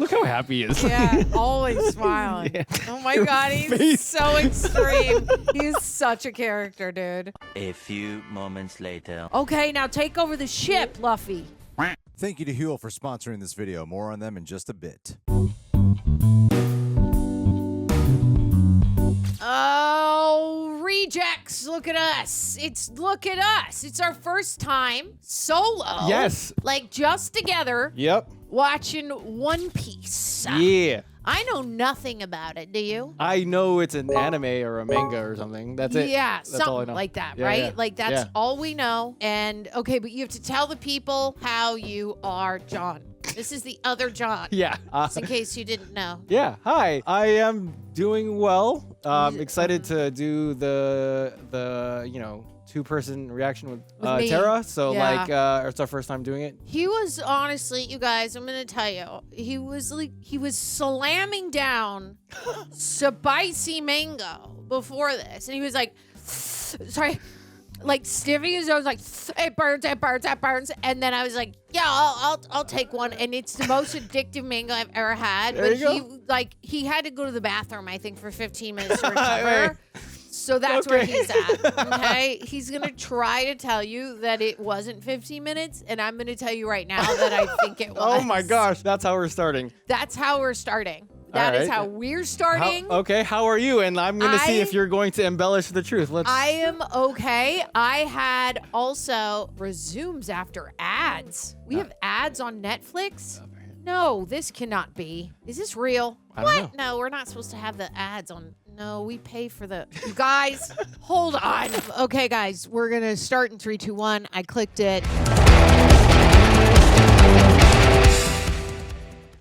Look how happy he is. Yeah, always smiling. Yeah. Oh my God, he's so extreme. He's such a character, dude. A few moments later. Okay, now take over the ship, Luffy. Thank you to HUEL for sponsoring this video. More on them in just a bit. Oh, rejects, look at us. Look at us. It's our first time solo. Yes. Like just together. Yep. Watching One Piece. Yeah. I know nothing about it, do you? I know it's an anime or a manga or something. That's it. Yeah, That's all I something know. like that, Yeah, right? yeah. Like that's Yeah. all we know. And okay, but you have to tell the people how you are John. This is the other John. Yeah. Just in case you didn't know. Yeah. Hi. I am doing well. Excited to do the two-person reaction with me. Tara. So Yeah. it's our first time doing it. He was honestly, you guys, I'm gonna tell you, he was slamming down spicy mango before this, and he was like, sorry, like stiffing his nose, like it burns, and then I was like, yeah, I'll take one, and it's the most addictive mango I've ever had. There But you he had to go to the bathroom, I think, for 15 minutes to recover. So that's where Okay. he's at, okay? He's going to try to tell you that it wasn't 15 minutes, and I'm going to tell you right now that I think it was. Oh my gosh, that's how we're starting. That's how we're starting. That All is right. how we're starting. How are you? And I'm gonna see if you're going to embellish the truth. I am okay. I had also resumes after ads. We have ads on Netflix? No, this cannot be. Is this real? I don't What? No, we're not supposed to have the ads on. No, we pay for the. You guys, hold on. Okay, guys, we're going to start in 3, 2, 1. I clicked it.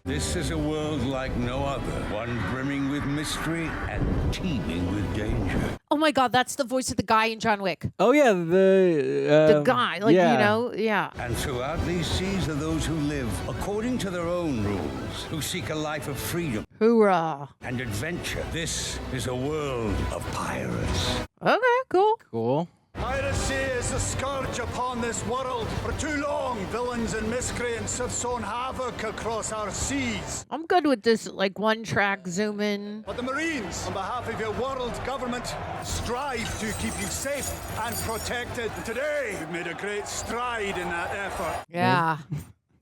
This is a world like no other, one brimming with mystery and teeming with danger. Oh my God, that's the voice of the guy in John Wick. Oh yeah, The guy, like, yeah. you know, yeah. And throughout these seas are those who live according to their own rules, who seek a life of freedom Hoorah. and adventure. This is a world of pirates. Okay, cool. Cool. Piracy is a scourge upon this world. For too long, villains and miscreants have sown havoc across our seas. I'm good with this, like, one track zoom in. But the Marines, on behalf of your world government, strive to keep you safe and protected. Today, we've made a great stride in that effort. Yeah.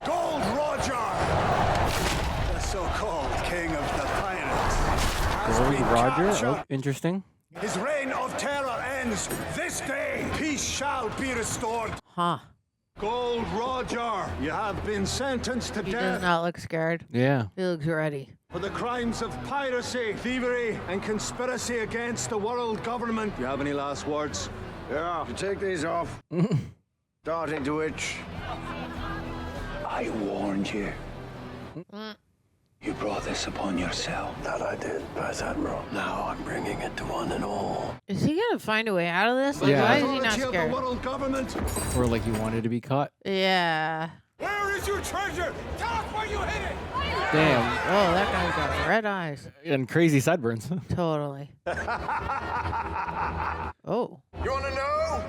Gold Roger, the so-called king of the pirates, has Gold been Roger. captured. Oh, interesting. His reign of terror ends this day. Peace shall be restored. Huh. Gold Roger, you have been sentenced to He does death not look scared. Yeah. He looks ready. for the crimes of piracy, thievery, and conspiracy against the world government. Do you have any last words? Yeah, to take these off. Starting to itch. I warned you. You brought this upon yourself. That I did, Vice Admiral. Now I'm bringing it to one and all. Is he gonna find a way out of this? Like, Yeah. why is he not Authority of the scared? world government. Or like you wanted to be caught. Yeah. Where is your treasure? Tell us where you hid it. Damn. Oh, that guy's got red eyes. And crazy sideburns. Totally. Oh. You want to know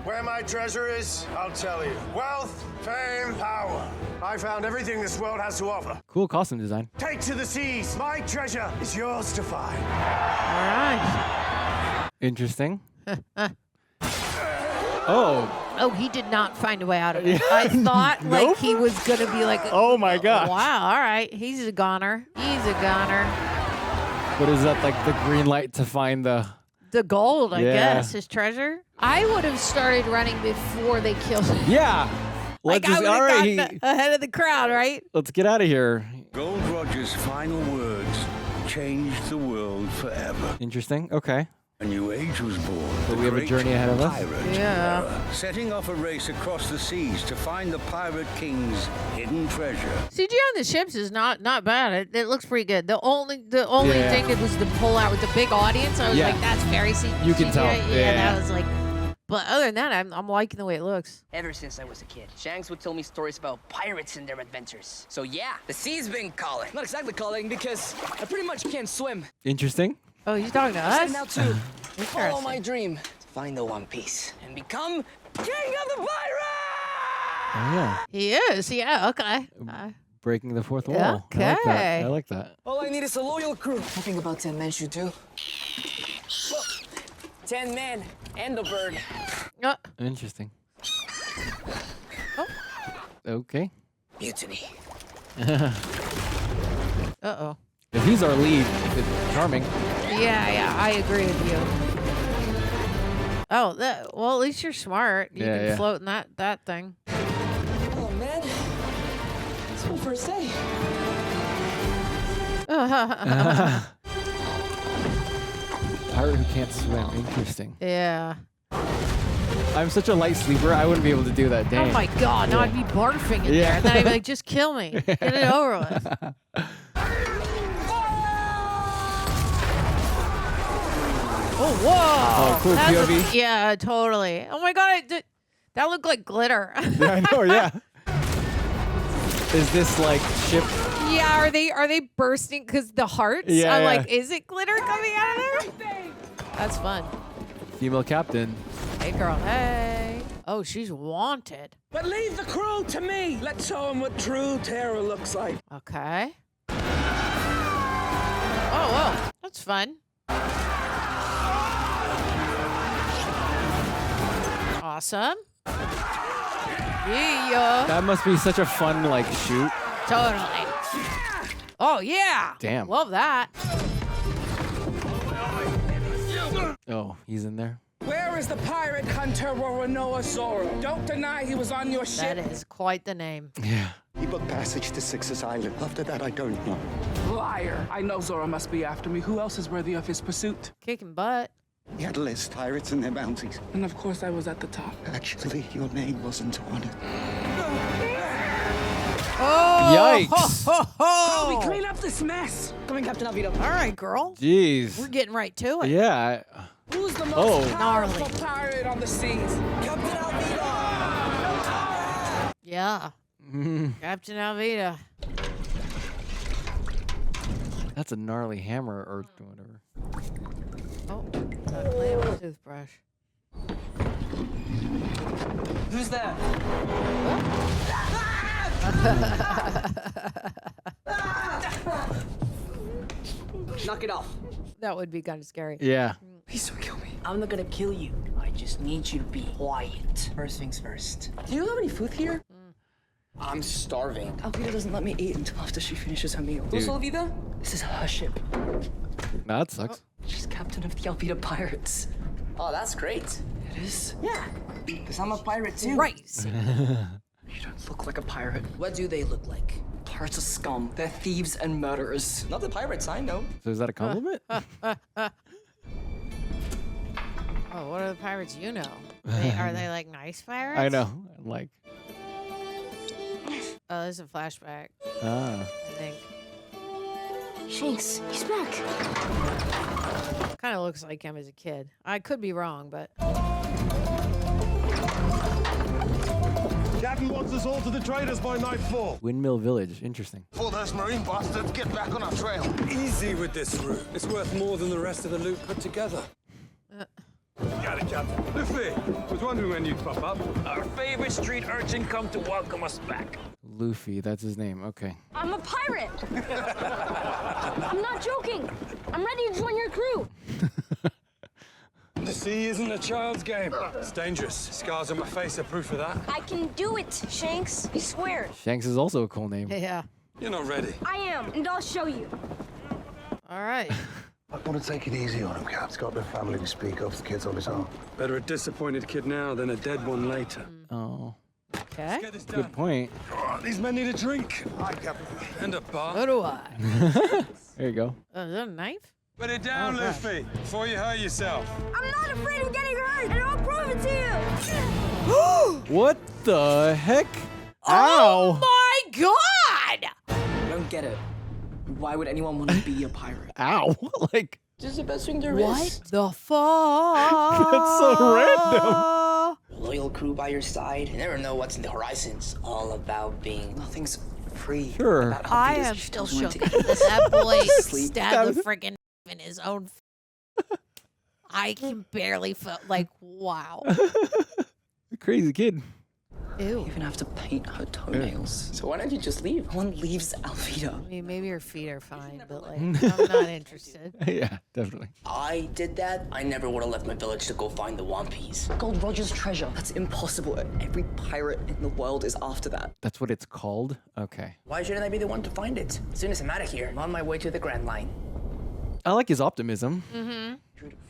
where my treasure is? I'll tell you. Wealth, fame, power. I found everything this world has to offer. Cool costume design. Take to the seas. My treasure is yours to find. All right. Interesting. Oh. Oh, he did not find a way out of it. I thought like Nope. he was gonna be like, Oh my gosh. wow, all right, he's a goner. He's a goner. What is that, like the green light to find the... The gold, I Yeah. guess, his treasure. I would have started running before they killed him. Yeah. Like I would all have right, gotten ahead of the crowd, right? let's get out of here. Gold Roger's final words changed the world forever. Interesting. Okay. A new age was born. So the we have a great journey ahead of us? pirate Yeah. era, setting off a race across the seas to find the pirate king's hidden treasure. CG on the ships is not bad. It looks pretty good. The only Yeah. thing it was the pull out with the big audience. I was Yeah. like, that's very CG. You can tell. Yeah, Yeah. that was like. But other than that, I'm liking the way it looks. Ever since I was a kid, Shanks would tell me stories about pirates and their adventures. So yeah, the sea's been calling. Not exactly calling because I pretty much can't swim. Interesting. Oh, he's talking to I'm us. setting out to follow Interesting. my dream to find the One Piece and become King of the Pirates! Oh, yeah. He is. Yeah. Okay. Breaking the fourth wall. Okay. I like that. All I need is a loyal crew. Hoping about 10 men should do. Well, 10 men and a bird. Interesting. Okay. Mutiny. Uh-oh. If he's our lead, it's charming. Yeah, I agree with you. Oh, well, at least you're smart. You can float in that thing. Oh, man. It's my first day. Pirate who can't swim. Interesting. Yeah. I'm such a light sleeper, I wouldn't be able to do that. Dang. Oh my god, now I'd be barfing in there. And then I'd be like, just kill me. Get it over with. Oh, whoa. Oh, cool POV. Yeah, totally. Oh my god, that looked like glitter. Yeah, I know, yeah. Is this like ship? Yeah, are they bursting because the hearts? Yeah, I'm yeah. like, is it glitter coming out of there? That's fun. Female captain. Hey girl, hey. Oh, she's wanted. But leave the crew to me. Let's show them what true terror looks like. Okay. Oh, whoa. That's fun. Awesome. Yeah. That must be such a fun like shoot. Totally. Oh, yeah. Damn. Love that. Oh, he's in there. Where is the pirate hunter Roronoa Zoro? Don't deny he was on your ship. That is quite the name. Yeah. He booked passage to Six's Island. After that, I don't know. Liar. I know Zoro must be after me. Who else is worthy of his pursuit? Kicking butt. He had a list, pirates and their bounties. And of course I was at the top. Actually, your name wasn't on it. Oh! Yikes. Koby, clean up this mess. Come in, Captain Alvida. All right, girl. Jeez. We're getting right to it. Yeah. Who's the most powerful gnarly. pirate on the seas? Captain Alvida! Yeah. Captain Alvida. That's a gnarly hammer or whatever. Oh, that lamp toothbrush. Who's that? Knock it off. That would be kind of scary. Yeah. Please don't kill me. I'm not gonna kill you. I just need you to be quiet. First things first. Do you have any food here? I'm starving. Alvida doesn't let me eat until after she finishes her meal. Who's Alvida? This is her ship. Nah, that sucks. She's captain of the Alvida Pirates. Oh, that's great. It is? Yeah. Because I'm a pirate too. Right. You don't look like a pirate. What do they look like? Pirates are scum. They're thieves and murderers. Not the pirates, I know. So is that a compliment? Oh, what are the pirates you know? Are they like nice pirates? I know. Like. Oh, there's a flashback, Ah. I think. Shanks, he's back. Kind of looks like him as a kid. I could be wrong, but. Captain wants us all to the traders by nightfall. Windmill Village. Interesting. Before those marine bastards get back on our trail. Easy with this route. It's worth more than the rest of the loot put together. Got it, Captain. Luffy, was wondering when you'd pop up. Our favorite street urchin come to welcome us back. Luffy, that's his name. Okay. I'm a pirate. I'm not joking. I'm ready to join your crew. The sea isn't a child's game. It's dangerous. Scars on my face are proof of that. I can do it, Shanks. I swear. Shanks is also a cool name. Yeah. You're not ready. I am, and I'll show you. All right. I want to take it easy on him, Cap. He's got no family to speak of. The kid's on his own. Better a disappointed kid now than a dead one later. Oh. Okay. Get this done. Good point. Oh, these men need a drink. Hi, Captain. And a bar. So do I. There you go. Is that a knife? Put it down, Okay. Luffy, before you hurt yourself. I'm not afraid of getting hurt, and I'll prove it to you. What the heck? Oh Ow! my god! I don't get it. Why would anyone want to be a pirate? Ow! Like. This is the best thing there What is. the fuck? That's so random. Loyal crew by your side. You never know what's in the horizon. It's all about being. Nothing's free. Sure. About I Alvida's am still children shook together. that that boy Sleep. stabbed the freaking in his own. I can barely feel like wow. Crazy kid. Ew. You even have to paint her toenails. So why don't you just leave? No one leaves Alvida. I mean, maybe her feet are fine, but like, I'm not interested. Yeah, definitely. I did that, I never would have left my village to go find the One Piece. Gold Roger's treasure. That's impossible. Every pirate in the world is after that. That's what it's called? Okay. Why shouldn't I be the one to find it? As soon as I'm out of here, I'm on my way to the Grand Line. I like his optimism.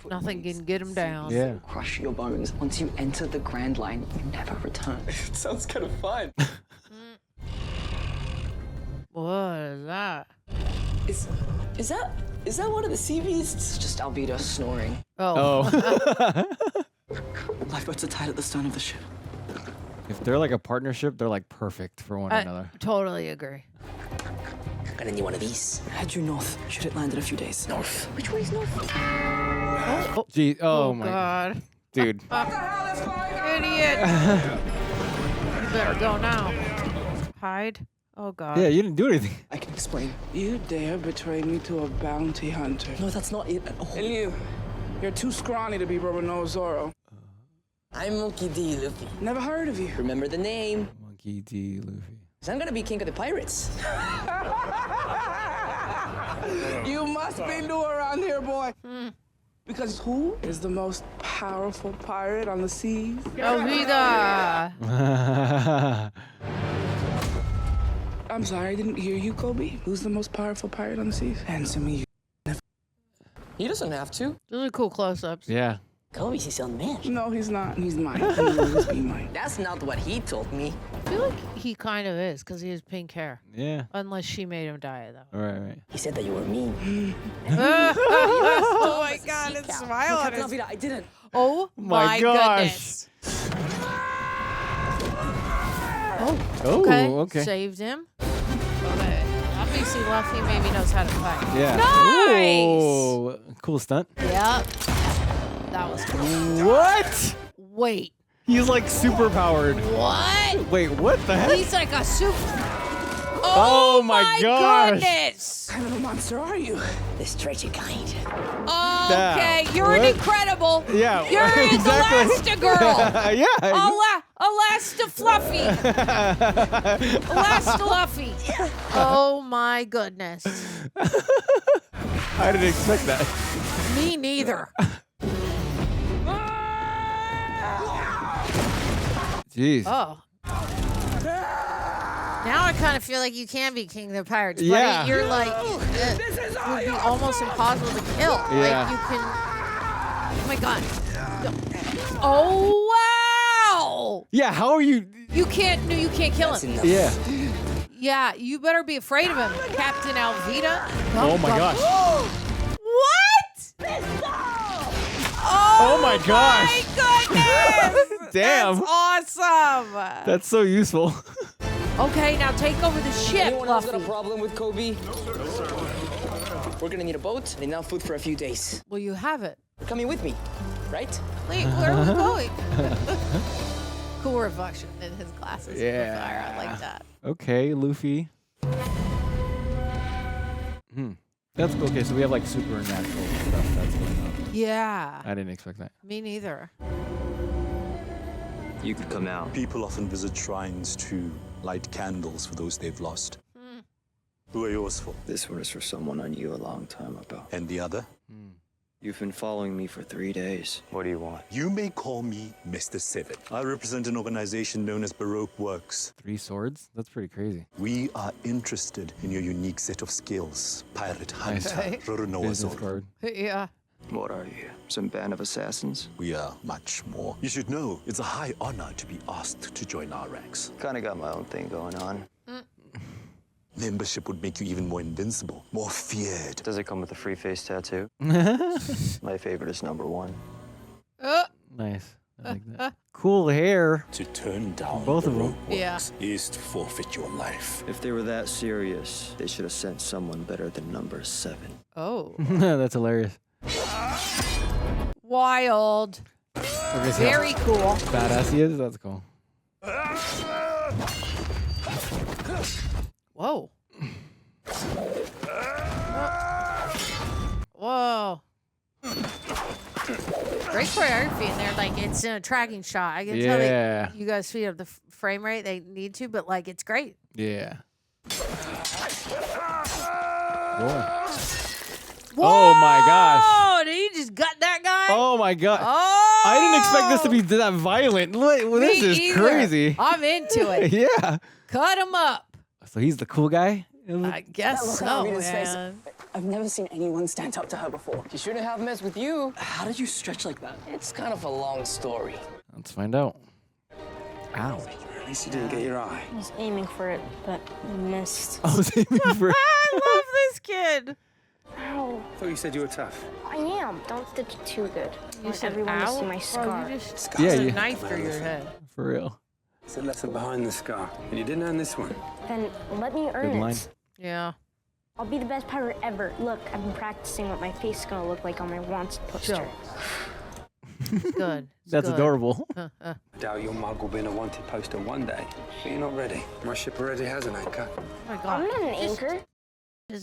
Nothing can get him down. Yeah. Crush your bones. Once you enter the Grand Line, you never return. It sounds kind of fun. What is that? Is that one of the sea beasts? It's just Alvida snoring. Oh. Lifeboats are tied at the stern of the ship. If they're like a partnership, they're like perfect for one another. Totally agree. Gonna need one of these. Head due north. Should it land in a few days? North. Which way is north? Gee, oh my God. Dude. Idiot. You better go now. Hide. Oh God. Yeah, you didn't do anything. I can explain. You dare betray me to a bounty hunter. No, that's not it at all. And you're too scrawny to be Roronoa Zoro. I'm Monkey D. Luffy. Never heard of you. Remember the name. Monkey D. Luffy. So I'm gonna be king of the pirates. You must be new around here, boy. Because who is the most powerful pirate on the seas? Alvida. I'm sorry, I didn't hear you, Koby. Who's the most powerful pirate on the seas? Answer me. He doesn't have to. Really cool close-ups. Yeah. Koby's his own man. No, he's not. He's mine. He'll always be mine. That's not what he told me. I feel like he kind of is because he has pink hair. Yeah. Unless she made him dye it though. Right. He said that you were mean. Oh my God! It's smile on his. Alvida, I didn't. Oh my gosh. goodness. Oh. Okay. Saved him. Okay. Obviously, Luffy maybe knows how to fight. Yeah. Nice. Ooh, cool stunt. Yep. That was cool. What? Wait. He's like super powered. What? Wait, what the heck? He's like a super. Oh my gosh. Goodness. What kind of a monster are you? The stretchy kind. Okay, you're an incredible. Yeah. You're an exactly. Elastigirl. Yeah. Elastifluffy. Elastifluffy. Oh my goodness. I didn't expect that. Me neither. Jeez. Oh. Now I kind of feel like you can be king of the pirates, but Yeah. you're like, it would be almost impossible to kill. Yeah. Like you can. Oh my God. Oh wow. Yeah. How are you? You can't kill him. Yeah. Yeah, you better be afraid of him, Captain Alvida. Oh my gosh. What? Oh my gosh. My goodness. Damn. That's awesome. That's so useful. Okay, now take over the ship, Anyone else got a Luffy. problem with Koby? We're gonna need a boat and enough food for a few days. Well, you have it. You're coming with me, right? Wait, where are we going? Cool reflection in his glasses. Yeah. Fire. I like that. Okay, Luffy. That's cool. Okay, so we have like supernatural stuff that's going on. Yeah. I didn't expect that. Me neither. You could come out. People often visit shrines to light candles for those they've lost. Who are yours for? This one is for someone I knew a long time ago. And the other? You've been following me for 3 days. What do you want? You may call me Mr. Seven. I represent an organization known as Baroque Works. 3 swords? That's pretty crazy. We are interested in your unique set of skills. Pirate Hunter, Okay. Roronoa Business Zoro. card. Yeah. What are you? Some band of assassins? We are much more. You should know, it's a high honor to be asked to join our ranks. Kinda got my own thing going on. Membership would make you even more invincible, more feared. Does it come with a free face tattoo? My favorite is #1. Nice. I like that. Cool hair. To turn down Both of them. Baroque Works is to forfeit your life. If they were that serious, they should have sent someone better than #7. Oh. That's hilarious. Wild. Okay, so Very cool. badass he is. That's cool. Whoa. Whoa. Great choreography in there. Like, it's in a tracking shot. I can tell Yeah. that you guys speed up the frame rate they need to, but like it's great. Yeah. Whoa! Oh my gosh. Oh, did he just gut that guy? Oh my god. Oh! I didn't expect this to be that violent. This is either. crazy. I'm into it. Yeah. Cut him up. So he's the cool guy? I guess That look so, on Alvida's man. face. I've never seen anyone stand up to her before. She shouldn't have messed with you. How did you stretch like that? It's kind of a long story. Let's find out. Ow. At least you didn't get your eye. I was aiming for it, but missed. I was aiming for I love this kid. Ow. I thought you said you were tough. I am. Don't stitch it too good. I You want said everyone to ow? see my scar. Bro, you just Yeah, a you- knife through your head. For real. It's a lesson behind the scar. And you didn't earn this one. Then let me earn Good line. it. Yeah. I'll be the best pirate ever. Look, I've been practicing what my face is gonna look like on my wanted poster. Good. It's That's good. adorable. I doubt your mug will be in a wanted poster one day. But you're not ready. My ship already has an anchor. Oh my god. I'm not an anchor.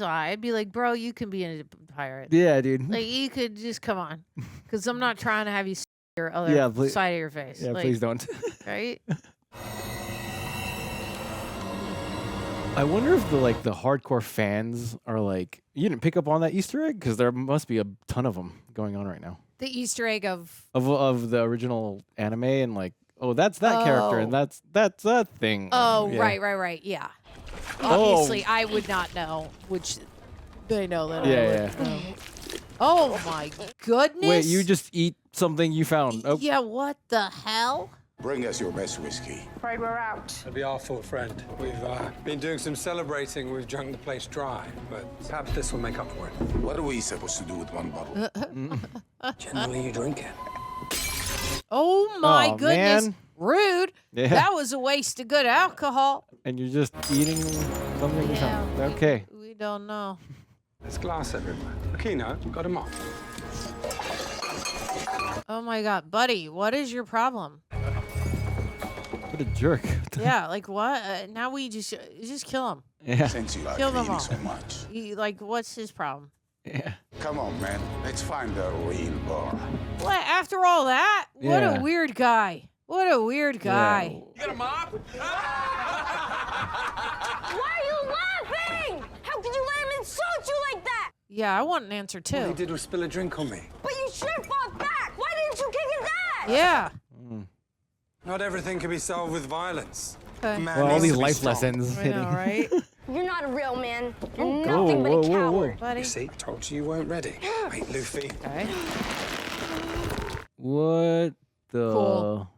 I'd be like, bro, you can be a pirate. Yeah, dude. Like, you could just come on. Because I'm not trying to have you see your other Yeah, please- side of your face. Yeah, like, please don't. Right? I wonder if the hardcore fans are like, you didn't pick up on that Easter egg? Because there must be a ton of them going on right now. The Easter egg of... Of the original anime and like, oh, that's that character and that's that thing. Oh, Yeah. right. Yeah. Oh. Obviously, I would not know, which they know that I Yeah, would know. Oh, my goodness. Wait, you just eat something you found. Oh. Yeah, what the hell? Bring us your best whiskey. Afraid we're out. It'll be our fault, friend. We've been doing some celebrating. We've drunk the place dry, but perhaps this will make up for it. What are we supposed to do with one bottle? Generally, you drink it. Oh, my Aw, goodness. man. Rude. Yeah. That was a waste of good alcohol. And you're just eating something you Yeah, found. Okay. We don't know. There's glass everywhere. Aquino, got him off. Oh, my God. Buddy, what is your problem? What a jerk. Yeah, like what? Now we just kill him. Yeah. Since you like Kill them cleaning all. so much. Like, what's his problem? Yeah. Come on, man. Let's find the real bar. What? After all that? What Yeah. a weird guy. What a weird guy. Why are you laughing? How could you let him insult you like that? Yeah, I want an answer too. All he did was spill a drink on me. But you should have fought back. Why didn't you kick his ass? Yeah. Not everything can be solved with violence. Okay. Man Well, all needs these to be life strong. lessons I hitting. know, right? You're not a real man. You're Whoa, nothing but whoa, a whoa, whoa. coward. Buddy. You see, told you you weren't ready. Wait, Luffy. Okay. What the? Cool.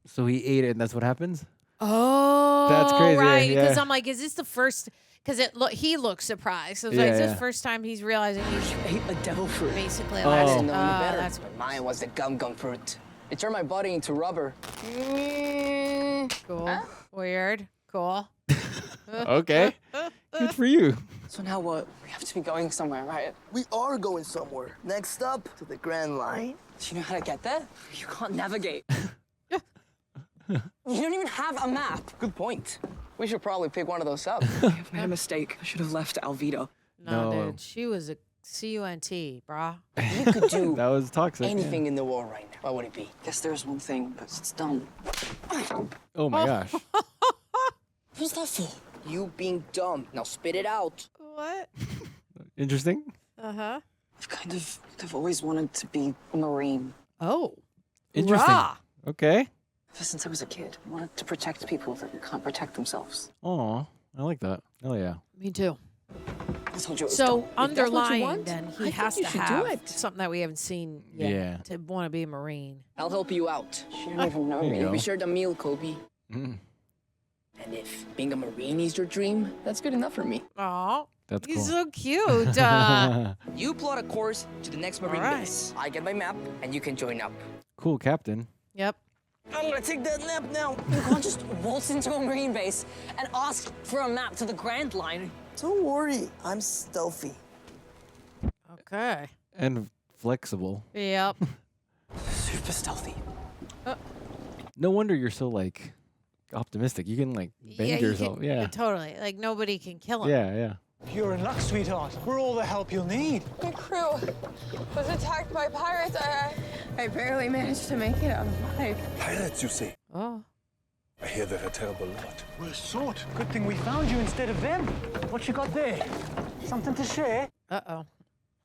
So he ate it, and that's what happens. Oh, That's crazy, right. yeah. Because I'm like, is this the first? Because he looks surprised. So it's like, Yeah, is this yeah. the first time he's realizing he's Ate a devil fruit. basically Oh. I like, didn't know any better. that's what. Mine was the gum fruit. It turned my body into rubber. Cool. Weird. Cool. Okay. Good for you. So now what? We have to be going somewhere, right? We are going somewhere. Next up to the Grand Line. Do you know how to get there? You can't navigate. You don't even have a map. Good point. We should probably pick one of those up. I've made a mistake. I should have left Alvida. No, No. dude. She was a CUNT, brah. You could do That was toxic. yeah. anything in the war right now. What would it be? Guess there's one thing, but it's dumb. Oh my gosh. Who's that for? You being dumb. Now spit it out. What? Interesting. Uh-huh. I've always wanted to be a Marine. Oh. Interesting. Rah. Okay. Ever since I was a kid, I wanted to protect people that can't protect themselves. Aw, I like that. Oh yeah. Me too. I told you it was So dumb. If that's what you underlying, want, then I he think has you to should have do it. something that we haven't seen yet Yeah. to want to be a Marine. I'll help you out. She don't even know There you me. go. We shared a meal, Koby. Mm, And if being a Marine is your dream, that's good enough for me. Oh, that's he's cool. so cute. You plot a course to the next Marine Alright. base. I get my map, and you can join up. Cool, Captain. Yep. I'm gonna take that nap now. You can't just waltz into a Marine base and ask for a map to the Grand Line. Don't worry, I'm stealthy. Okay. And flexible. Yep. Super stealthy. No wonder you're so like optimistic. You can like bend yourself. You can, Yeah. totally. Like nobody can kill him. Yeah, yeah. You're in luck, sweetheart. We're all the help you'll need. My crew was attacked by pirates. I barely managed to make it out alive. Pirates, you say? Oh. I hear they're a terrible lot. We're sort. Good thing we found you instead of them. What you got there? Something to share? Uh-oh.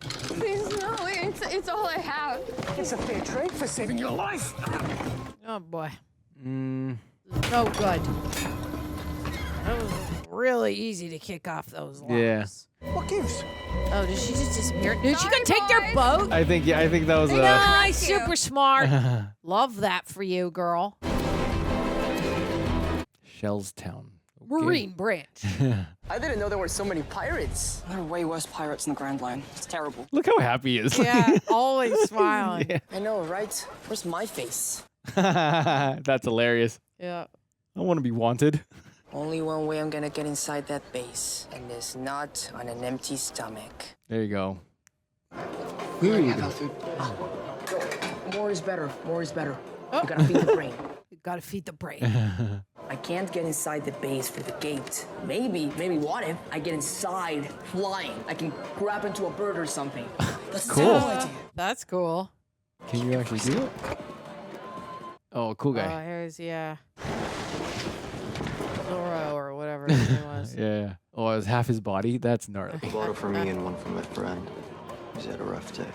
Please, no, it's all I have. It's a fair trade for saving your life. Oh, boy. No good. That was really easy to kick off those locks. Yeah. What gives? Oh, did she just disappear? Dude, she gonna take their boat? I think that was Nice, super smart. Love that for you, girl. Shellstown. Okay. Marine branch. I didn't know there were so many pirates. There are way worse pirates in the Grand Line. It's terrible. Look how happy he is. Yeah, always smiling. Yeah. I know, right? Where's my face? That's hilarious. Yeah. I want to be wanted. Only one way I'm gonna get inside that base, and it's not on an empty stomach. There you go. More is better. More is better. You gotta feed the brain. You gotta feed the brain. I can't get inside the base for the gate. Maybe what if I get inside flying? I can grab into a bird or something. That's a Cool. terrible idea. That's cool. Can you actually do it? Oh, cool guy. Oh, here's, yeah. Zoro or whatever his name was. Yeah. Oh, it was half his body? That's gnarly. A bottle for me and one for my friend. He's had a rough day.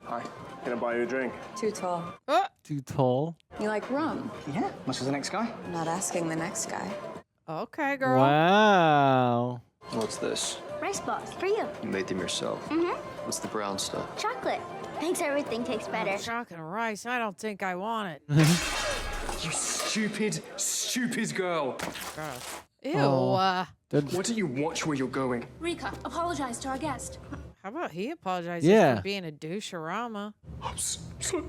Hi. Can I buy you a drink? Too tall. Too tall? You like rum? Yeah, much as the next guy. I'm not asking the next guy. Okay, girl. Wow. What's this? Rice balls for you. You made them yourself. Mm-hmm. What's the brown stuff? Chocolate. Makes everything taste better. Chocolate and rice. I don't think I want it. You stupid, stupid girl. Ew. Oh. Why don't you watch where you're going? Rika, apologize to our guest. How about he apologizes Yeah. for being a doucherama? I'm so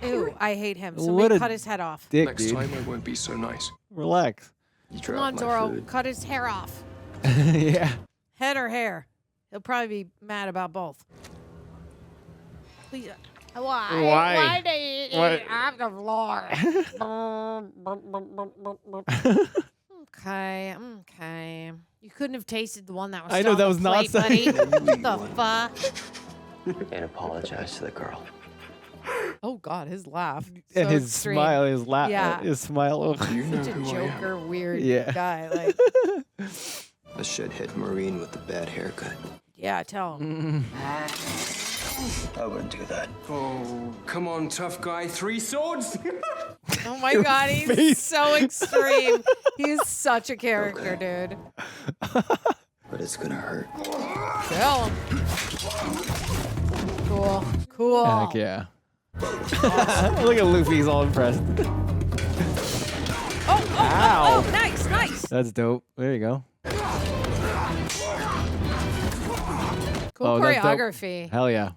Ew, I hate him. What Somebody a cut his head off. Dick, Next dude. time I won't be so nice. Relax. You Come dropped on, my Zoro. food. Cut his hair off. Yeah. Head or hair. He'll probably be mad about both. Please. Why? Why? Why do you eat What? off the floor? Okay. You couldn't have tasted the one that was I still know, that on was the not plate, buddy. saying- What the fuck? And apologize to the girl. Oh God, his laugh. And So his extreme. smile, his laugh, Yeah. his smile. Oh. You know Such a who I am. joker, weird Yeah. guy. Like, A shithead Marine with a bad haircut. yeah, tell him. I wouldn't do that. Oh, come on, tough guy. 3 swords? Oh my God, he's so extreme. He's such a character, dude. But it's gonna hurt. Tell him. Cool. Cool. Heck yeah. Look at Luffy, he's all impressed. Ow. Oh, nice, nice. That's dope. There you go. Cool that's dope. choreography. Hell yeah.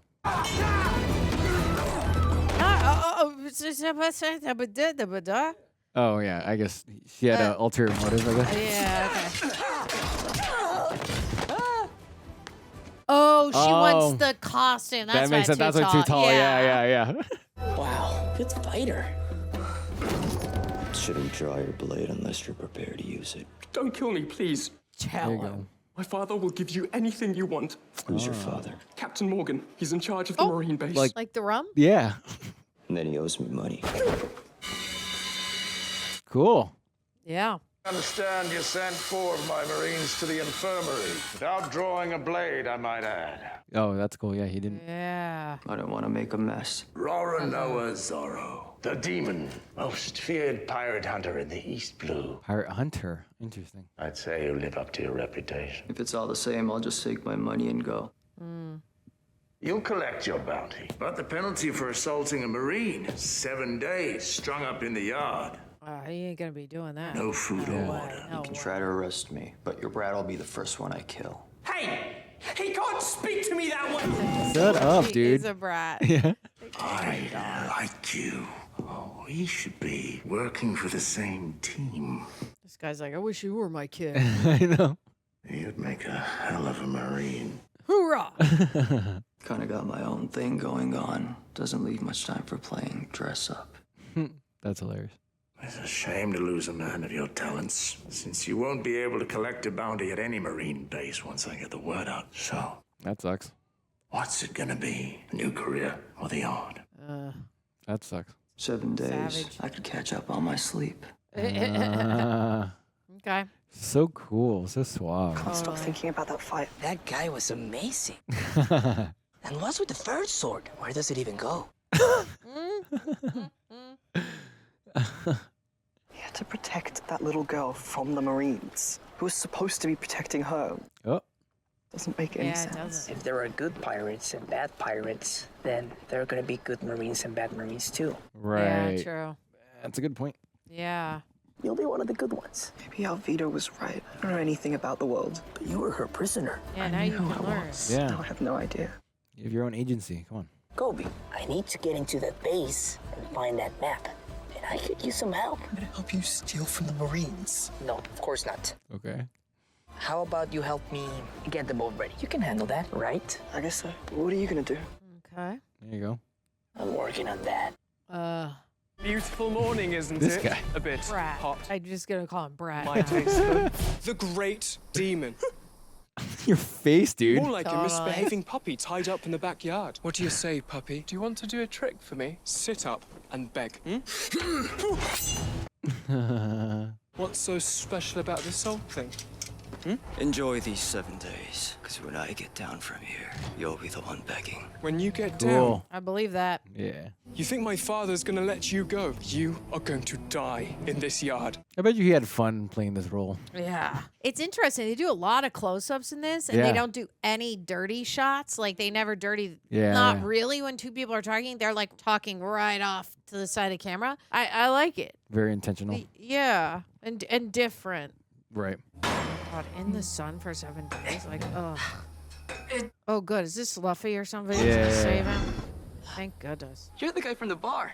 Oh yeah, I guess she had an ulterior motive, I guess. Yeah, okay. Oh, she wants the costume. That's that makes why sense. That's why too tall. Yeah. Wow, good fighter. Shouldn't draw your blade unless you're prepared to use it. Don't kill me, please. Tell There you him. go. My father will give you anything you want. Who's your father? Captain Morgan. He's in charge of the Marine base. Like the rum? Yeah. And then he owes me money. Cool. Yeah. I understand you sent 4 of my Marines to the infirmary without drawing a blade, I might add. Oh, that's cool. Yeah, he didn't. Yeah. I don't want to make a mess. Roronoa Zoro, the demon, most feared pirate hunter in the East Blue. Pirate hunter. Interesting. I'd say you live up to your reputation. If it's all the same, I'll just take my money and go. You'll collect your bounty, but the penalty for assaulting a Marine is 7 days strung up in the yard. He ain't gonna be doing that. No food or water. No You can try to arrest me, but your brat will be the first one I kill. Hey! He can't speak to me that way! Shut up, He dude. is a brat. Yeah. I like you. Oh, we should be working for the same team. This guy's like, I wish you were my kid. I know. You'd make a hell of a Marine. Hoorah! Kinda got my own thing going on. Doesn't leave much time for playing dress up. That's hilarious. It's a shame to lose a man of your talents, since you won't be able to collect a bounty at any Marine base once I get the word out. So, That sucks. what's it gonna be? A new career or the yard? That sucks. 7 days. Savage. I could catch up on my sleep. Okay. So cool. So suave. Can't stop thinking about that fight. That guy was amazing. And what's with the third sword? Where does it even go? He had to protect that little girl from the Marines, who was supposed to be protecting her. Oh. Doesn't make any Yeah, it sense. doesn't. If there are good pirates and bad pirates, then there are gonna be good Marines and bad Marines too. Right. Yeah, true. That's a good point. Yeah. You'll be one of the good ones. Maybe Alvida was right. I don't know anything about the world. But you were her prisoner. Yeah, now you can learn. Yeah. Now I have no idea. You have your own agency. Come on. Koby, I need to get into that base and find that map. And I could use some help. I'm gonna help you steal from the Marines. No, of course not. Okay. How about you help me get the boat ready? You can handle that, right? I guess so. What are you gonna do? Okay. There you go. I'm working on that. Beautiful morning, isn't This it? guy. A bit Brad. hot. I'm just gonna call him Brad. My taste. The great demon. Your face, dude. More like a Totally. misbehaving puppy tied up in the backyard. What do you say, puppy? Do you want to do a trick for me? Sit up and beg. What's so special about this salt thing? Enjoy these 7 days, because when I get down from here, you'll be the one begging. When you get down, Cool. I believe that. Yeah. you think my father's gonna let you go? You are going to die in this yard. I bet you he had fun playing this role. Yeah. It's interesting. They do a lot of close-ups in this, and they Yeah. don't do any dirty shots. Like, they never dirty. Yeah. Not really when two people are talking. They're, like, talking right off to the side of the camera. I like it. Very intentional. Yeah. And different. Right. God, in the sun for 7 days. Like, ugh. Oh, good. Is this Luffy or something? Yeah. To save him? Thank goodness. You're the guy from the bar.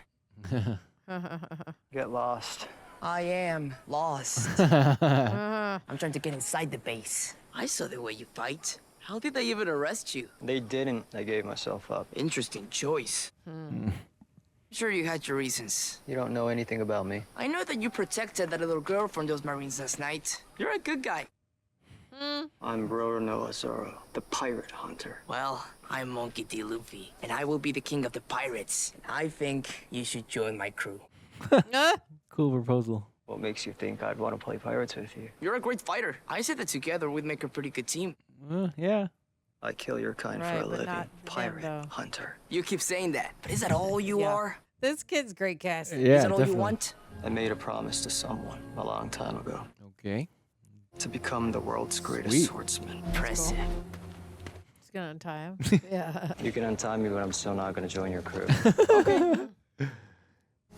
Get lost. I am lost. Uh, I'm trying to get inside the base. I saw the way you fight. How did they even arrest you? They didn't. I gave myself up. Interesting choice. Sure you had your reasons. You don't know anything about me. I know that you protected that little girl from those Marines last night. You're a good guy. I'm Roronoa Zoro, the pirate hunter. Well, I'm Monkey D. Luffy, and I will be the king of the pirates. And I think you should join my crew. Cool proposal. What makes you think I'd want to play pirates with you? You're a great fighter. I said that together we'd make a pretty good team. Yeah. I kill your kind Right, for a but living. not them, Pirate though. hunter. You keep saying that, but is that all you Yeah. are? This kid's great casting. Yeah, Is that all definitely. you want? I made a promise to someone a long time ago Okay. to become the world's greatest Sweet. swordsman. Impressive. He's gonna untie him. Yeah. You can untie me, but I'm still not going to join your crew.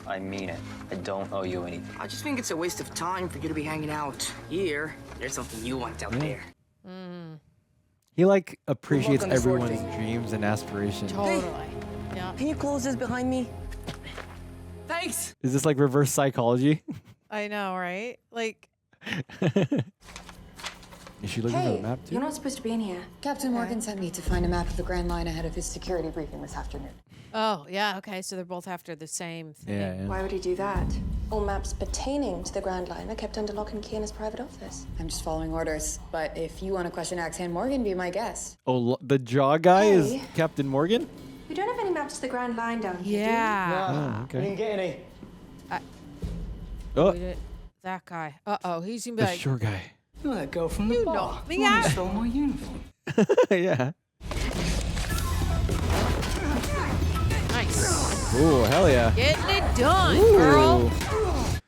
I mean it. I don't owe you anything. I just think it's a waste of time for you to be hanging out here. There's something you want out there. He like appreciates on the sword everyone's thing. dreams and aspirations. Totally. Yeah. Can you close this behind me? Thanks. Is this like reverse psychology? I know, right? Like, Is she looking for the map too? You're not supposed to be in here. Captain Morgan sent me to find a map of the Grand Line ahead of his security briefing this afternoon. oh, yeah, okay. So they're both after the same thing. Yeah, yeah. Why would he do that? All maps pertaining to the Grand Line are kept under lock and key in his private office. I'm just following orders. But if you want to question Axehand Morgan, be my guest. Oh, the jaw guy is Hey. Captain Morgan? We don't have any maps to the Grand Line down here. Yeah. Oh, okay. get any. Oh, We did- That guy. Uh-oh. He's gonna be the like, shore guy. You're that girl from the you bar. knocked me out. Stole my uniform. Yeah. Nice. Ooh, hell yeah. Getting it done, Ooh. girl.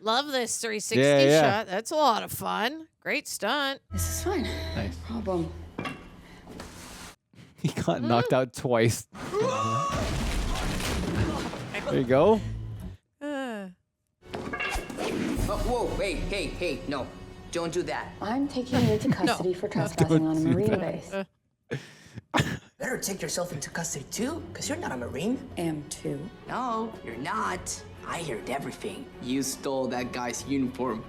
Love this 360 Yeah, yeah. shot. That's a lot of fun. Great stunt. This is fine. Nice. Problem. He got knocked out twice. There you go. Oh, whoa, hey, no. Don't do that. I'm taking you into custody for trespassing on a do Marine that. base. Better take yourself into custody too, because you're not a Marine. Am too. No, you're not. I heard everything. You stole that guy's uniform.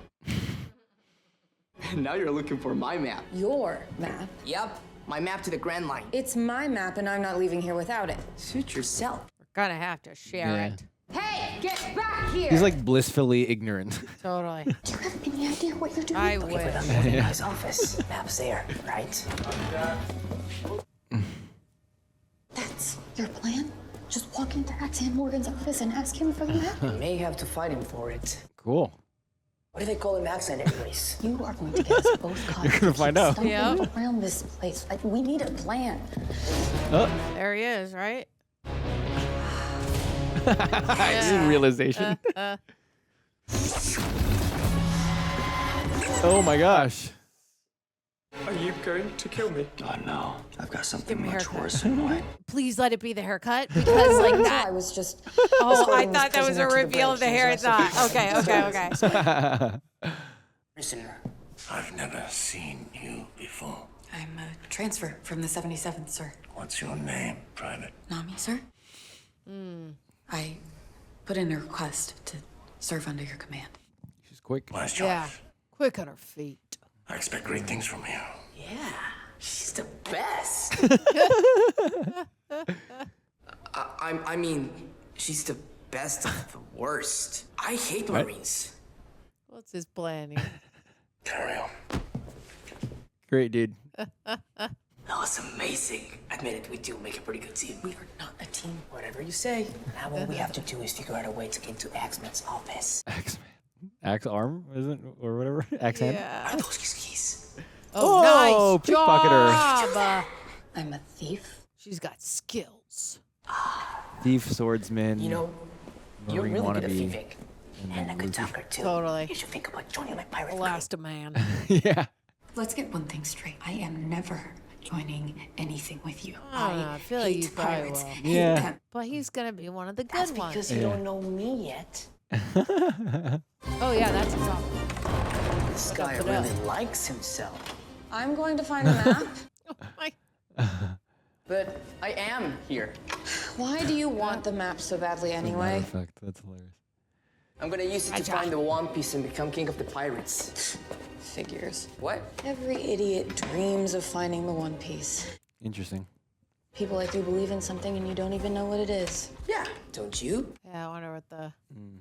Now you're looking for my map. Your map. Yep, my map to the Grand Line. It's my map, and I'm not leaving here without it. Suit yourself. We're gonna have to share Yeah. it. Hey! Get back here! He's like blissfully ignorant. Totally. Do you have any idea what you're doing? I Okay, wish. but I'm going to his office. Map's there, right? That's your plan? Just walk into Axe Morgan's office and ask him for the map? You may have to fight him for it. Cool. What do they call him accent anyways? You are going to get us both caught. You're gonna find out. Stumbling around this place. Like, we need a plan. Oh. There he is, right? Realization. Oh my gosh. Are you going to kill me? Oh no, I've got something Give me a much haircut. worse in mind. Please let it be the haircut because like that. I was just. Oh, I thought that was a reveal of the hair. I thought. Okay. Prisoner. I've never seen you before. I'm a transfer from the 77th, sir. What's your name, Private? Nami, sir? I put in a request to serve under your command. She's quick. Nice choice. Yeah. Quick on her feet. I expect great things from you. Yeah, she's the best. I mean, she's the best of the worst. I hate Marines. What's his plan here? Carry on. Great, dude. That was amazing. Admit it, we do make a pretty good team. We are not a team, whatever you say. Now what we have to do is figure out a way to get to Axman's office. Axe arm, isn't or whatever? Axe hand. Are those his keys? Oh, nice pickpocketer. job. I'm a thief. She's got skills. Thief, swordsman. You know, you're Marine really good at wannabe. thieving. And a good talker, too. Totally. You should think about joining my pirate crew. Last man. Yeah. Let's get one thing straight. I am never joining anything with you. I feel like you hate probably pirates. will. Hate Yeah. them. But he's gonna be one of the That's good ones. because you don't know me yet. Oh yeah, that's a problem. This guy it really likes himself. I'm going to find a map. Oh my. But I am here. Why do you want the map so badly anyway? Effect. That's hilarious. I'm gonna use it to find the One Piece and become king of the pirates. Figures. What? Every idiot dreams of finding the One Piece. Interesting. People like you believe in something and you don't even know what it is. Yeah, don't you? Yeah, I wonder what the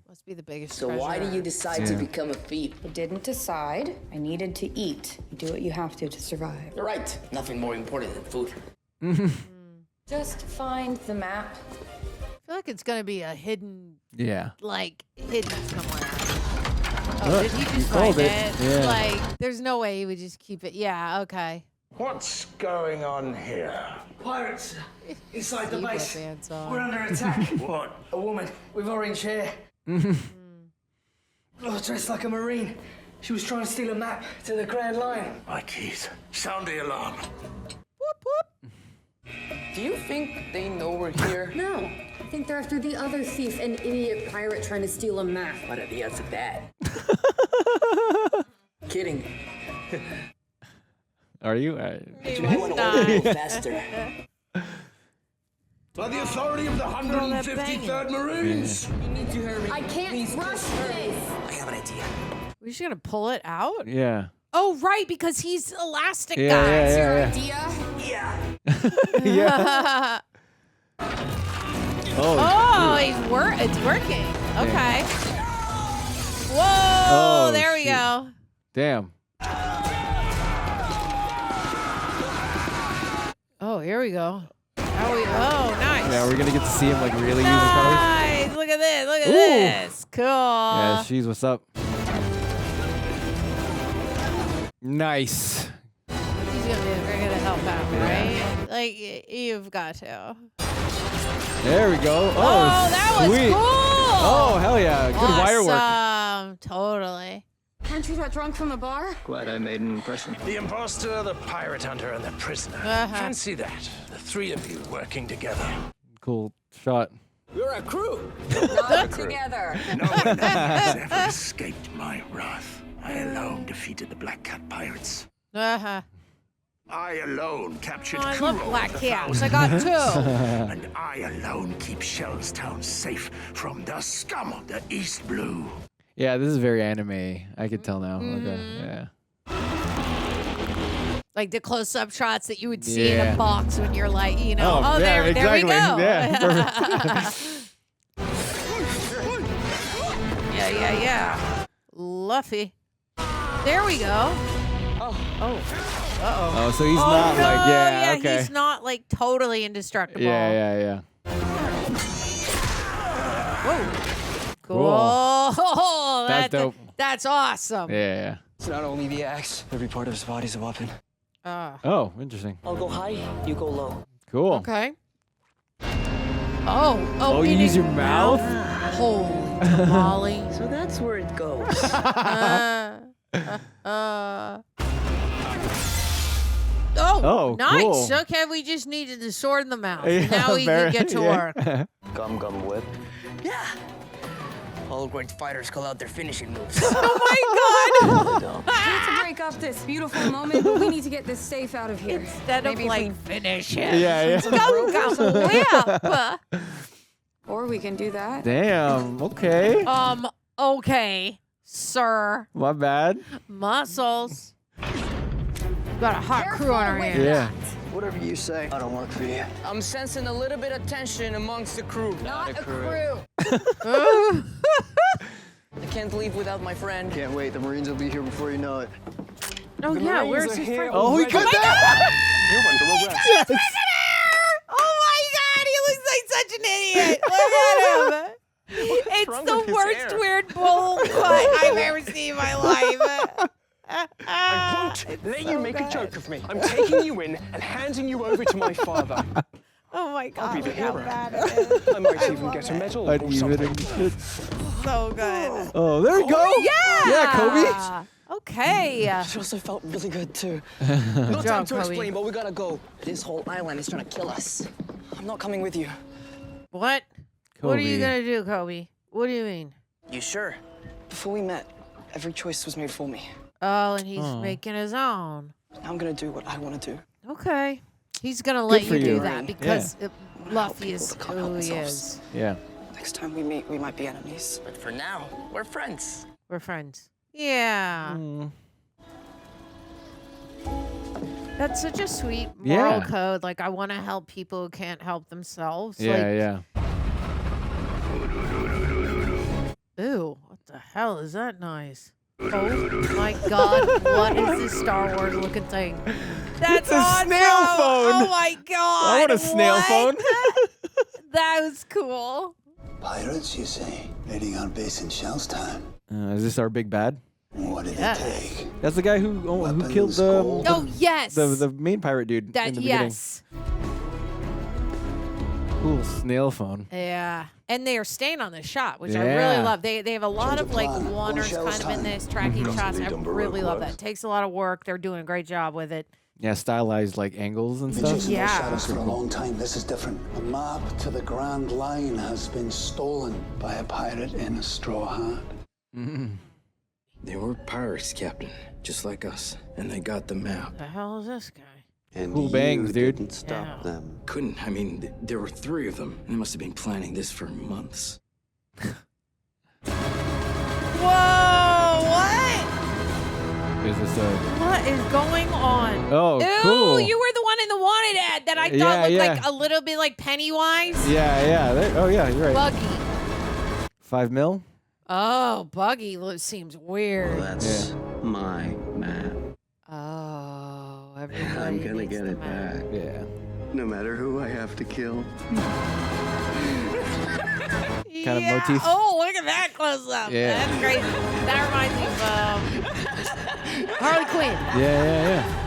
must be the biggest. So why do treasure. you decide to become a thief? I didn't decide. I needed to eat. You do what you have to survive. You're right. Nothing more important than food. Just find the map. I feel like it's gonna be a hidden, Yeah. like hidden somewhere. Oh, Look, did he you just called find it. it? Yeah. Like, there's no way he would just keep it. Yeah. Okay. What's going on here? Pirates inside the Zebra base. pants on. We're under attack. What? A woman with orange hair. Oh, dressed like a Marine. She was trying to steal a map to the Grand Line. My keys. Sound the alarm. Do you think they know we're here? No, I think they're after the other thief, an idiot pirate trying to steal a map. What are the odds of that? Kidding. Are you? You might want to order a little faster. By the authority of the 153rd Marines. You need to hurry. I can't rush this. I have an idea. We're just gonna pull it out. Yeah. Oh right, because he's elastic Yeah, guy. yeah, Your yeah, idea? Yeah. Yeah. Oh, it's working. Okay. Whoa! Oh, there we shoot. go. Damn. Oh, here we go. Oh, nice. Yeah, we're gonna get to see him like really use his powers. Nice. Look at this. Look at Ooh. this. Cool. Yeah, she's what's up. Nice. We're gonna help out, right? Like you've got to. There we go. Oh, that was sweet. cool. Oh, hell yeah. Good wire work. Awesome. Totally. Aren't you that drunk from the bar? Glad I made an impression. The imposter, the pirate hunter, and the prisoner. Fancy that. The three of you working together. Cool shot. We're a crew. Not together. No one has ever escaped my wrath. I alone defeated the Black Cat pirates. Uh-huh. I alone captured Oh, I Kuro love black the cats. I Thousand. got two. And I alone keep Shellstown safe from the scum of the East Blue. Yeah, this is very anime. I could tell now. Okay. Yeah. Like the close-up shots that you would see in Yeah. a box when you're like, you know, Oh, yeah, there we exactly. go. Yeah, Yeah. Luffy. There we go. Oh, so he's not no, like okay. He's not like totally indestructible. Yeah. Whoa. Cool. Cool. That's dope. That's awesome. Yeah. It's not only the axe. Every part of his body's a weapon. Oh, interesting. I'll go high, you go low. Cool. Okay. Oh, you use your mouth? Holy tamale. So that's where it goes. Oh, nice. Cool. Okay, we just needed the sword in the mouth. Yeah, Now we can get to work. Gum whip. Yeah. All great fighters call out their finishing moves. Oh my god! I hate to break up this beautiful moment, but we need to get this safe out of here. Instead of like finish it. Yeah. Go. Or we can do that. Damn. Okay. Okay, sir. My bad. Muscles. Got a hot crew on our hands. Yeah. Whatever you say. I don't work for you. I'm sensing a little bit of tension amongst the crew. Not a crew. I can't leave without my friend. Can't wait. The Marines will be here before you know it. Oh yeah, where's his friend? Oh, he got that. Yes. Oh my god, he looks like such an idiot. Look at him. It's the worst weird bowl cut I've ever seen in my life. I won't let you make a joke of me. I'm taking you in and handing you over to my father. Oh my god, I'll be the look how hero. bad it is. I might even get a medal or something. So good. Oh, there we go. Yeah, Koby. Okay. It also felt really good too. No No time to Koby. explain, but we gotta go. This whole island is trying to kill us. I'm not coming with you. What? What are you Koby. gonna do, Koby? What do you mean? You sure? Before we met, every choice was made for me. Oh, and he's making his own. Now I'm gonna do what I want to do. Okay. He's gonna let for you do you. that because Luffy is who he is. Yeah. Next time we meet, we might be enemies. But for now, we're friends. We're friends. Yeah. That's such a sweet moral Yeah. code. Like, I want to help people who can't help themselves. Yeah. Ooh, what the hell is that noise? Oh my god, what is this Star Wars looking thing? That's It's a awesome. snail phone. Oh my god. I want a snail what? phone. That was cool. Pirates, you say, raiding our base in Shellstown. Is this our big bad? What did Yeah. it take? That's the guy who killed gold. Oh, yes. the main pirate dude That in the yes. beginning. Cool snail phone. Yeah. And they are staying on the shot, which I Yeah. really love. They have a lot Change of of like plan. wonders Shell's kind of in time. this tracking shots. I Dumb really love Baroque that. It takes a lot of work. They're doing a great job with it. Yeah, stylized like angles and Been stuff. chasing those Yeah. shadows for a long time. This is different. A map to the Grand Line has been stolen by a pirate in a straw hat. They were pirates, Captain, just like us, and they got the map. What the hell is this guy? And Cool bangs, dude. stop Yeah. them. Couldn't. I mean, there were 3 of them, and they must have been planning this for months. Whoa! What? Is this What is going on? Oh, Ew, cool. you were the one in the wanted ad that I thought Yeah, looked yeah. like a little bit like Pennywise. Yeah. Oh yeah, you're right. Buggy. 5 mil. Oh, Buggy seems weird. Well, that's my map. Oh, everybody I'm gonna needs get the it map. back. Yeah. No matter who I have to kill. Kind of motif. Oh, look at that close up. Yeah. That's crazy. That reminds me of Harley Quinn. Yeah.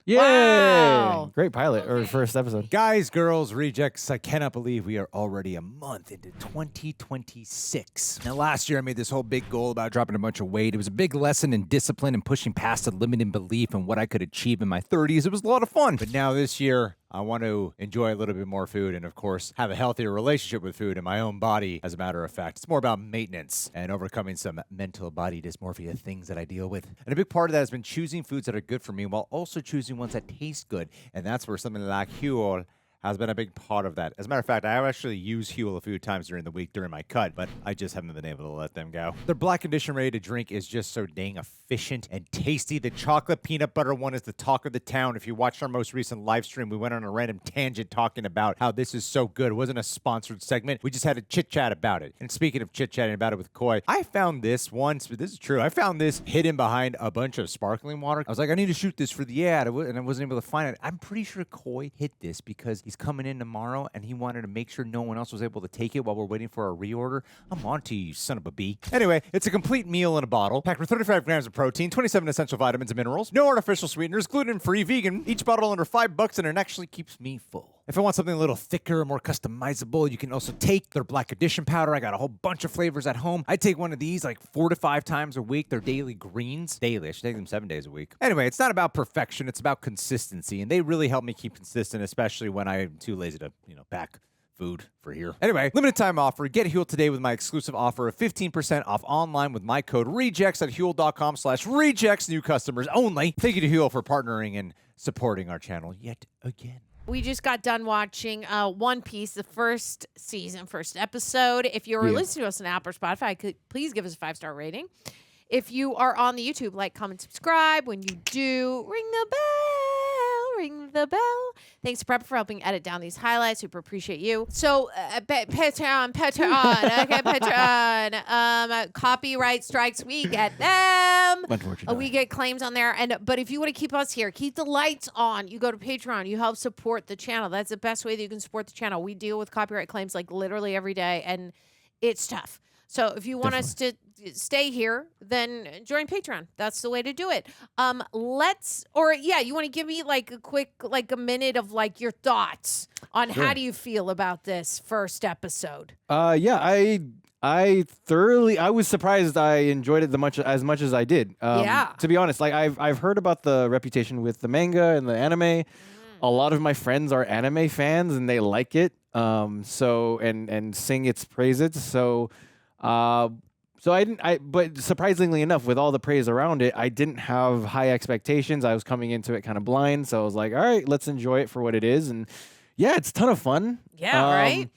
Yay! Wow. Great pilot or first episode. Guys, girls, rejects, I cannot believe we are already a month into 2026. Now, last year I made this whole big goal about dropping a bunch of weight. It was a big lesson in discipline and pushing past the limiting belief in what I could achieve in my 30s. It was a lot of fun. But now this year, I want to enjoy a little bit more food and, of course, have a healthier relationship with food in my own body, as a matter of fact. It's more about maintenance and overcoming some mental body dysmorphia things that I deal with. And a big part of that has been choosing foods that are good for me while also choosing ones that taste good. And that's where something like HUEL has been a big part of that. As a matter of fact, I actually use HUEL a few times during the week during my cut, but I just haven't been able to let them go. Their black edition ready to drink is just so dang efficient and tasty. The chocolate peanut butter one is the talk of the town. If you watched our most recent live stream, we went on a random tangent talking about how this is so good. It wasn't a sponsored segment. We just had a chit-chat about it. And speaking of chit-chatting about it with Koi, I found this once, but this is true. I found this hidden behind a bunch of sparkling water. I was like, I need to shoot this for the ad, and I wasn't able to find it. I'm pretty sure Koi hid this because he's coming in tomorrow, and he wanted to make sure no one else was able to take it while we're waiting for our reorder. I'm on to you, son of a bee. Anyway, it's a complete meal in a bottle, packed with 35 grams of protein, 27 essential vitamins and minerals, no artificial sweeteners, gluten-free, vegan, each bottle under $5, and it actually keeps me full. If I want something a little thicker, more customizable, you can also take their Black Edition powder. I got a whole bunch of flavors at home. I take one of these like 4 to 5 times a week. They're daily greens. Daily. I should take them 7 days a week. Anyway, it's not about perfection. It's about consistency. And they really help me keep consistent, especially when I'm too lazy to, pack food for here. Anyway, limited time offer. Get HUEL today with my exclusive offer of 15% off online with my code REJECTS at HUEL.com/rejects. New customers only. Thank you to HUEL for partnering and supporting our channel yet again. We just got done watching One Piece, the first season, first episode. If you're listening to us on Apple or Spotify, please give us a 5-star rating. If you are on the YouTube, like, comment, subscribe. When you do, ring the bell, ring the bell. Thanks to Prep for helping edit down these highlights. Super appreciate you. So, Patreon. Okay, Patreon. Copyright strikes, we get them. Unfortunately. We get claims on there. But if you want to keep us here, keep the lights on, you go to Patreon. You help support the channel. That's the best way that you can support the channel. We deal with copyright claims like literally every day, and it's tough. So if you want us to stay here, then join Patreon. That's the way to do it. You want to give me like a quick, like a minute of like your thoughts on how do you feel about this first episode? I was surprised I enjoyed it as much as I did. To be honest, like I've heard about the reputation with the manga and the anime. A lot of my friends are anime fans and they like it. And sing its praises. But surprisingly enough, with all the praise around it, I didn't have high expectations. I was coming into it kind of blind, so I was like, all right, let's enjoy it for what it is. And yeah, it's a ton of fun. Yeah, right?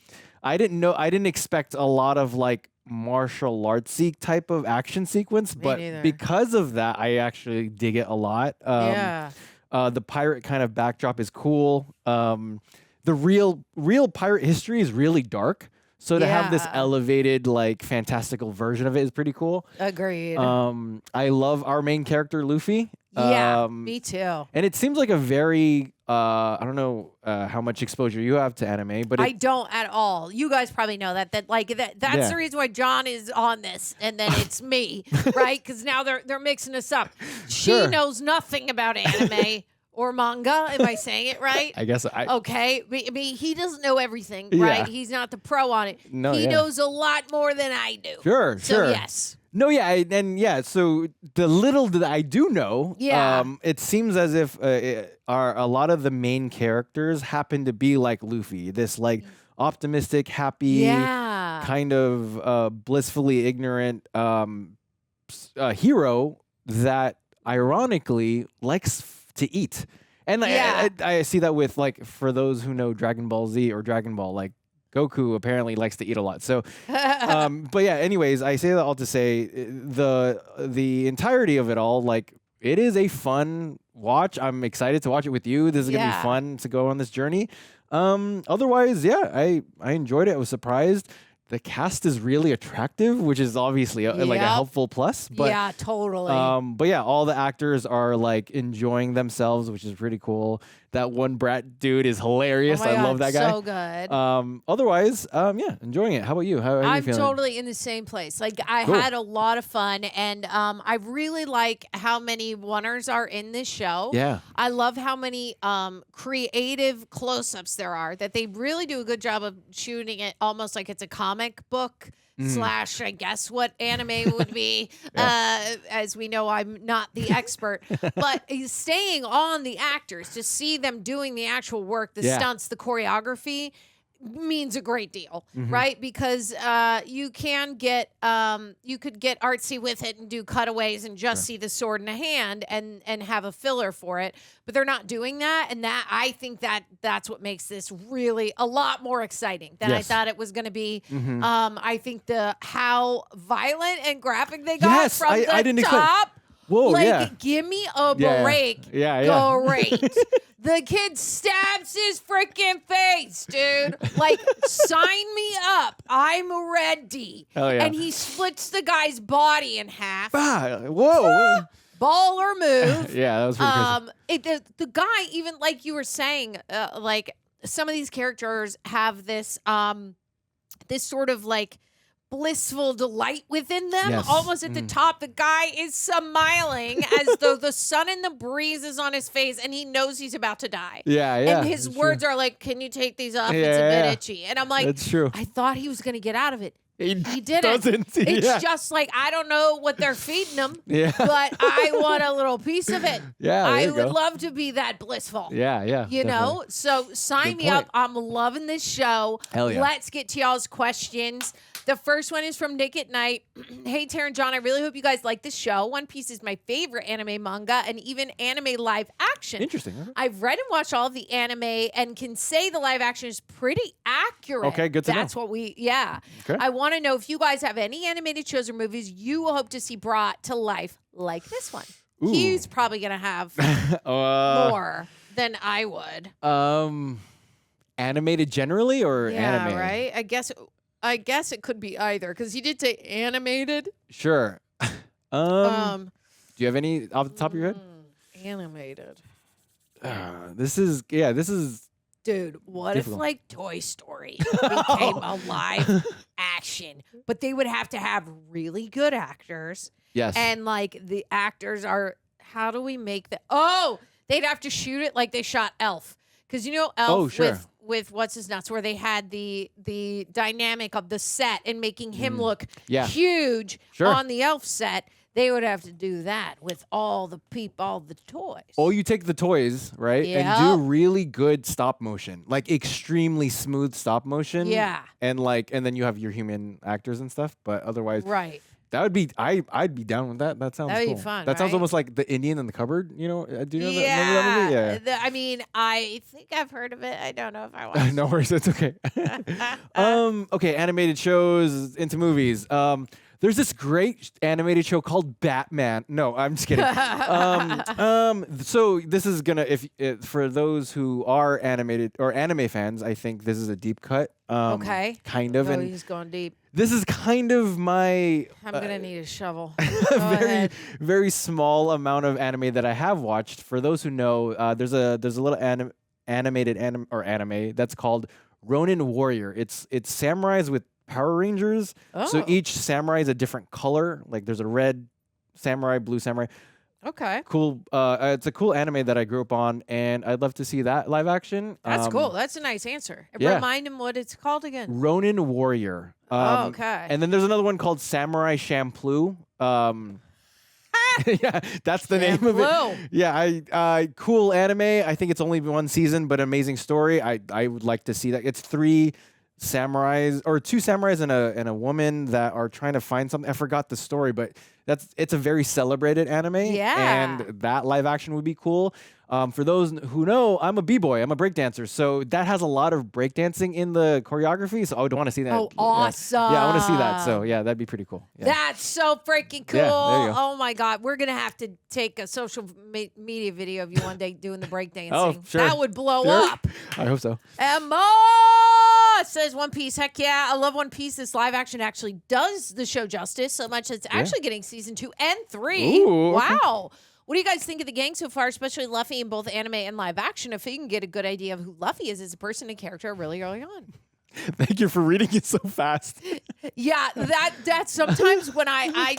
I didn't expect a lot of like martial artsy type of action sequence, but because of that, I actually dig it a lot. The pirate kind of backdrop is cool. The real pirate history is really dark. So to have this elevated, like, fantastical version of it is pretty cool. Agreed. I love our main character, Luffy. Yeah, me too. And it seems like a very, I don't know how much exposure you have to anime, but I don't at all. You guys probably know that that's the reason why John is on this, and then it's me, right? Because now they're mixing us up. She knows nothing about anime. Or manga, am I saying it right? I guess okay, I mean, he doesn't know everything, right? He's not the pro on it. No, he knows a lot more than I do. Sure. So yes. No, so the little that I do know, it seems as if a lot of the main characters happen to be like Luffy, this like optimistic, happy, kind of blissfully ignorant hero that ironically likes to eat. And I see that with, like, for those who know Dragon Ball Z or Dragon Ball, like, Goku apparently likes to eat a lot. So, but yeah, anyways, I say that all to say the entirety of it all, like, it is a fun watch. I'm excited to watch it with you. This is going to be fun to go on this journey. Otherwise, I enjoyed it. I was surprised. The cast is really attractive, which is obviously like a helpful plus. But, yeah, totally. But yeah, all the actors are like enjoying themselves, which is pretty cool. That one brat dude is hilarious. Oh my God, love that guy. So good. Otherwise, enjoying it. How about you? How are you feeling? I'm totally in the same place. Like I had a lot of fun, and I really like how many oneers are in this show. Yeah. I love how many creative close-ups there are. That they really do a good job of shooting it almost like it's a comic book. Slash, I guess what anime would be. As we know, I'm not the expert, but staying on the actors to see them doing the actual work, the stunts, the choreography. means a great deal, right? Because you can get you could get artsy with it and do cutaways and just see the sword in a hand and have a filler for it, but they're not doing that, and that I think that's what makes this really a lot more exciting than I thought it was going to be. I think how violent and graphic they got from I didn't top. Whoa, like, give me a break. Yeah. Great. The kid stabs his freaking face, dude. Like, sign me up. I'm ready. Hell yeah. And he splits the guy's body in half. Whoa. Ball or move. Yeah, that was pretty crazy. The guy, even like you were saying, like some of these characters have this this sort of like blissful delight within them, almost at the top. The guy is smiling as though the sun and the breeze is on his face, and he knows he's about to die. Yeah. And his words are like, "Can you take these off? It's a bit itchy." And I'm like, that's true. I thought he was going to get out of it. He didn't. Doesn't. It's just like, I don't know what they're feeding him, Yeah. but I want a little piece of it. Yeah, there I you would go. love to be that blissful. Yeah. You know? So sign Good me up. point. I'm loving this show. Hell yeah. Let's get to y'all's questions. The first one is from Nick at Night. Hey, Tara and John, I really hope you guys like this show. One Piece is my favorite anime manga and even anime live action. Interesting. I've read and watched all of the anime and can say the live action is pretty accurate. Okay, good to know. That's what yeah. Okay. I want to know if you guys have any animated shows or movies you will hope to see brought to life like this one. Ooh. He's probably going to have more than I would. Animated generally or anime? Yeah, right? I guess it could be either, because he did say animated. Sure. Do you have any off the top of your head? Animated. This is Dude, what difficult. if like Toy Story became a live action, but they would have to have really good actors. Yes. And like the actors how do we make that? Oh, they'd have to shoot it like they shot Elf. Because you know Elf with what's his nuts, where they had the dynamic of the set and making him look huge on the Elf set. They would have to do that with all the toys. Oh, you take the toys, right? And do really good stop motion, like extremely smooth stop motion. Yeah. And then you have your human actors and stuff, but otherwise, right. That would be I'd be down with that. That sounds That'd be cool. fun, That sounds right? almost like the Indian in the cupboard. You know? Do you know Yeah. that movie? Yeah. I mean, I think I've heard of it. I don't know if I watched No worries, it's okay. Okay, animated shows into movies. There's this great animated show called Batman. No, I'm just kidding. So this is gonna, for those who are animated or anime fans, I think this is a deep cut. Okay. Kind of. Oh, And he's going deep. this is kind of my I'm gonna need a shovel. very small amount of anime that I have watched. For those who know, there's a little animated anime that's called Ronin Warrior. It's samurais with Power Rangers. So each samurai is a different color. Like there's a red samurai, blue samurai. Okay. Cool. It's a cool anime that I grew up on, and I'd love to see that live action. That's cool. That's a nice answer. Yeah. Remind him what it's called again. Ronin Warrior. Okay. And then there's another one called Samurai Champloo. Yeah, that's the name of it. Yeah, cool anime. I think it's only one season, but amazing story. I would like to see that. It's two samurais and a woman that are trying to find something. I forgot the story, but it's a very celebrated anime. Yeah. And that live action would be cool. For those who know, I'm a b-boy. I'm a breakdancer. So that has a lot of breakdancing in the choreography. So I would want to see that. Oh, awesome. Yeah, I want to see that. So yeah, that'd be pretty cool. Yeah. That's so freaking cool. Yeah, there you go. Oh my God. We're going to have to take a social media video of you one day doing the breakdancing. Oh, sure. That would blow Sure. up. I hope so. Emma says One Piece. Heck yeah. I love One Piece. This live action actually does the show justice so much it's actually getting season 2 and 3. Ooh, okay. Wow. What do you guys think of the gang so far, especially Luffy in both anime and live action? If you can get a good idea of who Luffy is as a person and character really early on. Thank you for reading it so fast. Yeah, that's sometimes when I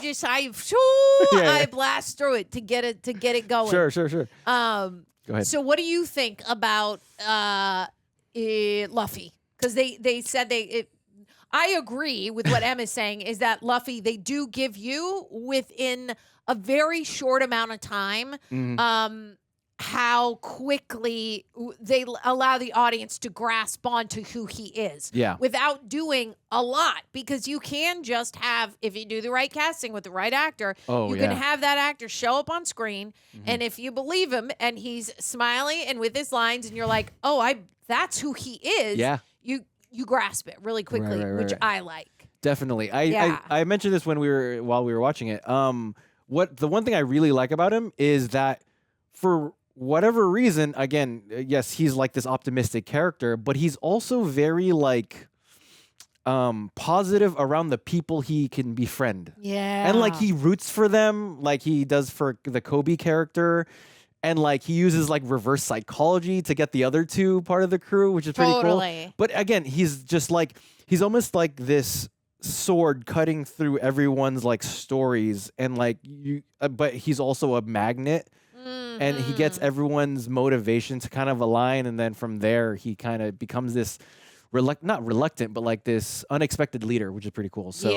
blast through it to get it going. Sure. Go ahead. So what do you think about Luffy? Because they said I agree with what Emma's saying, is that Luffy, they do give you within a very short amount of time how quickly they allow the audience to grasp onto who he is. Yeah. Without doing a lot, because you can just have, if you do the right casting with the right actor, you can have that actor show up on screen, and if you believe him and he's smiling and with his lines, and you're like, oh, that's who he is. Yeah. You grasp it really quickly, which I like. Definitely. I mentioned this while we were watching it. The one thing I really like about him is that for whatever reason, again, yes, he's like this optimistic character, but he's also very like positive around the people he can befriend. Yeah. And like he roots for them like he does for the Koby character. And like he uses like reverse psychology to get the other two part of the crew, which is pretty cool. But again, he's just like, he's almost like this sword cutting through everyone's like stories, and like but he's also a magnet. And he gets everyone's motivation to kind of align, and then from there he kind of becomes this not reluctant, but like this unexpected leader, which is pretty cool. So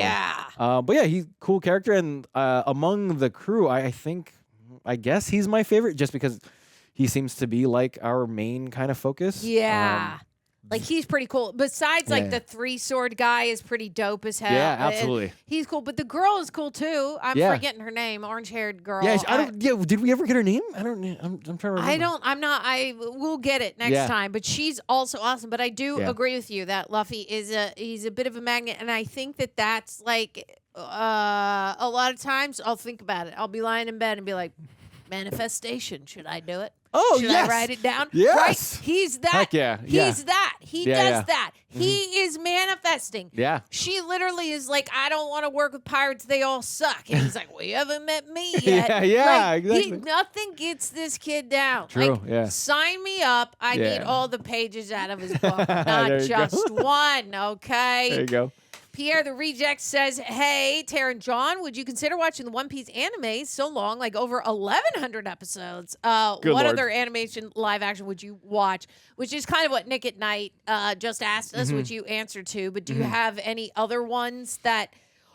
but yeah, he's a cool character, and among the crew, I guess he's my favorite just because he seems to be like our main kind of focus. Yeah. Like he's pretty cool. Besides, like the 3-sword guy is pretty dope as hell. Yeah, absolutely. He's cool, but the girl is cool too. I'm forgetting her name, orange-haired girl. Yeah, did we ever get her name? I'm trying to remember. We'll get it next time. But she's also awesome. But I do agree with you that Luffy he's a bit of a magnet, and I think that's like a lot of times I'll think about it. I'll be lying in bed and be like, manifestation. Should I do it? Oh, Should I write it down? Yes. Right? He's that. Heck yeah. He's that. He does that. Mm-hmm. He is manifesting. Yeah. She literally is like, I don't want to work with pirates. They all suck. And he's like, well, you haven't met me yet. Exactly. Nothing gets this kid down. True, like, sign me up. I need all the pages out of his book, not just one, okay? There you go. Pierre the Reject says, hey, Tara and John, would you consider watching the One Piece anime so long, like over 1,100 episodes? What Lord. other animation live action would you watch? Which is kind of what Nick at Night just asked us, which you answered to. But do you have any other ones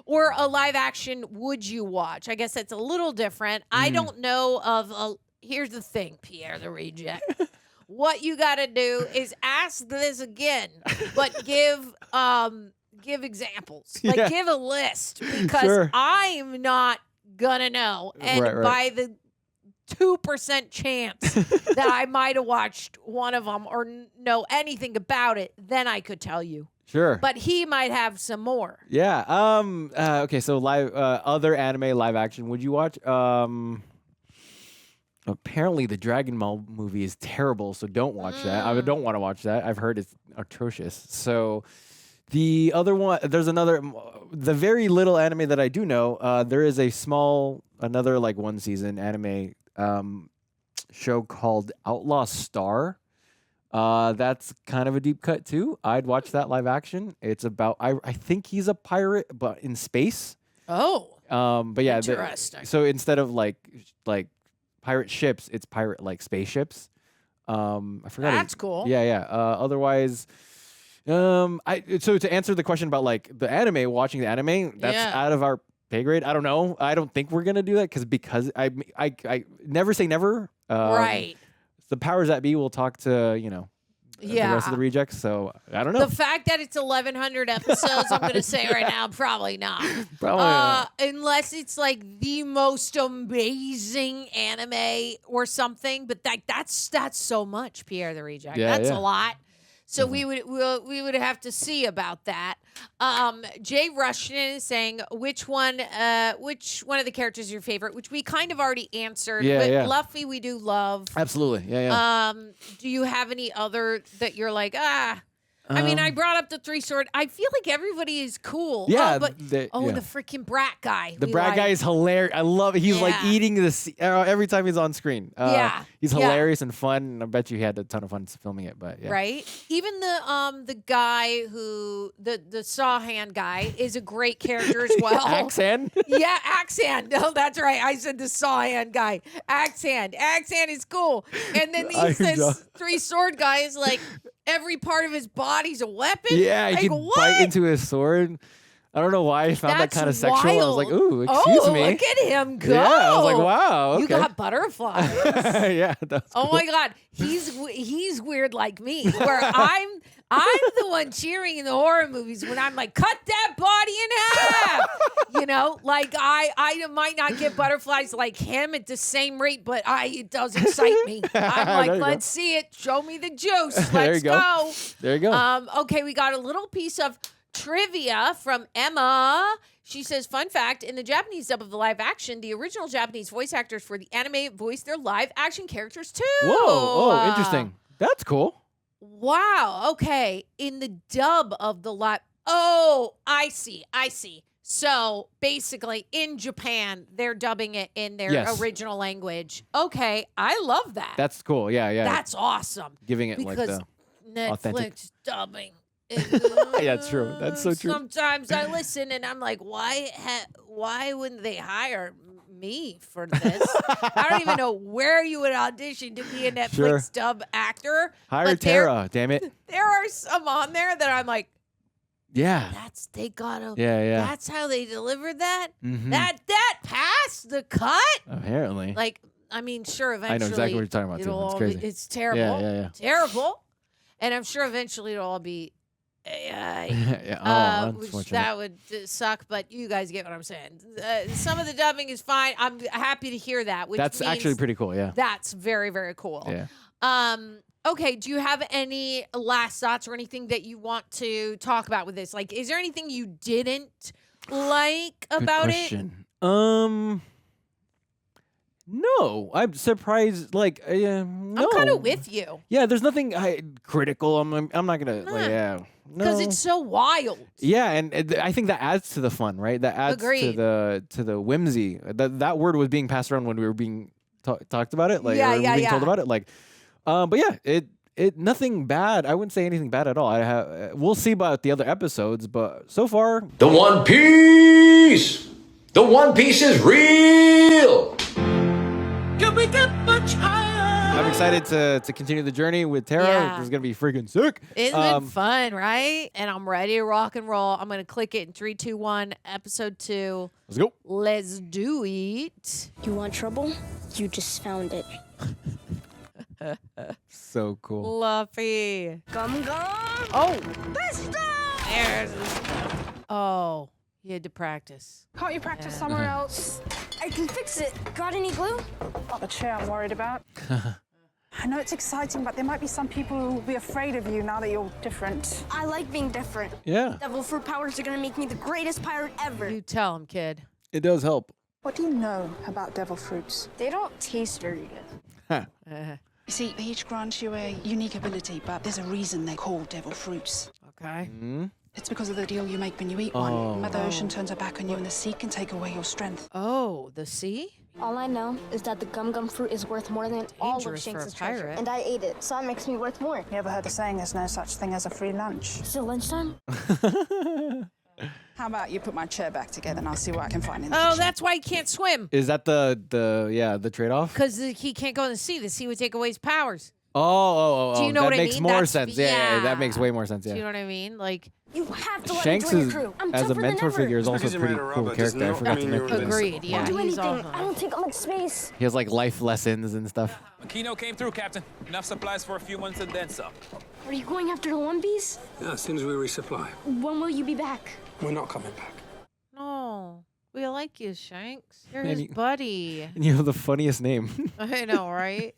or a live action would you watch? I guess that's a little different. I don't know of here's the thing, Pierre the Reject. What you got to do is ask this again, but give examples. Like, give a list, because I'm not gonna know. And by the 2% chance that I might have watched one of them or know anything about it, then I could tell you. Sure. But he might have some more. Yeah. Okay. So live, other anime live action. Would you watch? Apparently, the Dragon Ball movie is terrible, so don't watch that. I don't want to watch that. I've heard it's atrocious. So. The other one, the very little anime that I do know, there is another like 1-season anime show called Outlaw Star. That's kind of a deep cut too. I'd watch that live action. It's about, I think he's a pirate, but in space. Oh. But yeah. Interesting. So instead of like pirate ships, it's pirate like spaceships. I forgot. That's cool. Yeah. Otherwise... so to answer the question about like the anime, watching the anime, that's out of our pay grade. I don't know. I don't think we're gonna do that because I never say never. Right. The powers that be will talk to the rest of the rejects. So I don't know. The fact that it's 1,100 episodes, I'm gonna say right now, probably not. Probably not. Unless it's like the most amazing anime or something. But that's so much, Pierre the Reject. That's a lot. So we would have to see about that. Jay Rushton is saying which one of the characters is your favorite, which we kind of already answered. But Luffy we do love. Absolutely. Yeah. Do you have any other that you're like, I mean, I brought up the 3-sword. I feel like everybody is cool. Yeah, the freaking brat guy. The brat guy is hilarious. I love it. He's like eating this every time he's on screen. He's hilarious and fun. And I bet you he had a ton of fun filming it. But yeah. Right. Even the guy who the saw hand guy is a great character as well. Axe hand. Yeah, axe hand. No, that's right. I said the saw hand guy. Axe hand. Axe hand is cool. And then this 3-sword guy is like. Every part of his body's a weapon? Yeah, he can bite into his sword. I don't know why I found that That's kind of sexual. I was like, ooh, excuse me. Look at him go. Yeah, I was like, wow. Okay. You got butterflies. Yeah, that's Oh cool. my God, he's weird like me, where I'm the one cheering in the horror movies when I'm like, cut that body in half. You know, like I might not get butterflies like him at the same rate, but it does excite me. I'm There like, you let's see it. Show me the juice. There Let's you go. There you go. Okay, we got a little piece of trivia from Emma. She says, fun fact, in the Japanese dub of the live action, the original Japanese voice actors for the anime voiced their live action characters too. Whoa. Oh, interesting. That's cool. Wow. Okay. In the dub of the live. Oh, I see. So basically in Japan, they're dubbing it in their original language. Okay. I love that. That's cool. Yeah, yeah. That's awesome. Giving it because like the Netflix authentic. Dubbing. Yeah, it's true. That's so true. Sometimes I listen and I'm like, why wouldn't they hire me for this? I don't even know where you would audition to be a Netflix dub actor. Hire but Tara, damn it. There are some on there that I'm like, Yeah. they gotta. Yeah. That's how they delivered that. Mhm. That passed the cut. Apparently. Like, I mean, sure, eventually. I know exactly what you're talking about, too. it'll It's all crazy. It's terrible. Yeah. Terrible. And I'm sure eventually it'll all be AI. Yeah. Oh, which unfortunate. that would suck, but you guys get what I'm saying. Some of the dubbing is fine. I'm happy to hear that. Which That's actually means pretty cool. Yeah. That's very, very cool. Yeah. Okay, do you have any last thoughts or anything that you want to talk about with this? Like, is there anything you didn't like about it? No, I'm surprised. Like, no. I'm kind of with you. Yeah, there's nothing critical. I'm not gonna. Like, yeah. Because No. it's so wild. Yeah, and I think that adds to the fun, right? That adds Agreed. to the whimsy. That word was being passed around when we were being talked about it. Like, Yeah, or being told yeah. about it. Like, but yeah, it nothing bad. I wouldn't say anything bad at all. We'll see about the other episodes, but so far, The One Piece! The One Piece is real! Can we get much higher? I'm excited to continue the journey with Tara. Yeah. This is gonna be freaking sick. It's been fun, right? And I'm ready to rock and roll. I'm going to click it in 3, 2, 1, episode 2. Let's go. Let's do it. You want trouble? You just found it. So cool. Luffy. Gum gum. Oh. Pista! There's. Oh, you had to practice. Can't you practice somewhere else? I can fix it. Got any glue? Not the chair I'm worried about. I know it's exciting, but there might be some people who will be afraid of you now that you're different. I like being different. Yeah. Devil fruit powers are gonna make me the greatest pirate ever. You tell him, kid. It does help. What do you know about devil fruits? They don't taste very good. You see, they each grant you a unique ability, but there's a reason they're called devil fruits. Okay. It's because of the deal you make when you eat one. Mother Ocean turns her back on you and the sea can take away your strength. Oh, the sea? All I know is that the gum gum fruit is worth more than all of Dangerous for a Shanks' treasure. pirate. And I ate it, so that makes me worth more. You ever heard the saying there's no such thing as a free lunch? Still lunchtime? How about you put my chair back together and I'll see what I can find in the Oh, kitchen. that's why he can't swim. Is that the trade-off? Because he can't go in the sea. The sea would take away his powers. Oh. Do you know that what I makes mean? more That's- sense. Yeah, that makes way more sense. Do you know Yeah. what I mean? Like, You have to let Shanks me join is, your crew. I'm as a tougher than mentor ever. figure, is also he's a a pretty man of cool rubber, does character. I not forgot to mean mention. you're agreed. Yeah, I'll do he's anything. awesome. I don't take up much space. He has like life lessons and stuff. Mackenyu came through, Captain. Enough supplies for a few months and then some. Are you going after the One Piece? Yeah, as soon as we resupply. When will you be back? We're not coming back. no. We like you, Shanks. You're Man, his you- buddy. And you have the funniest name. I know, right?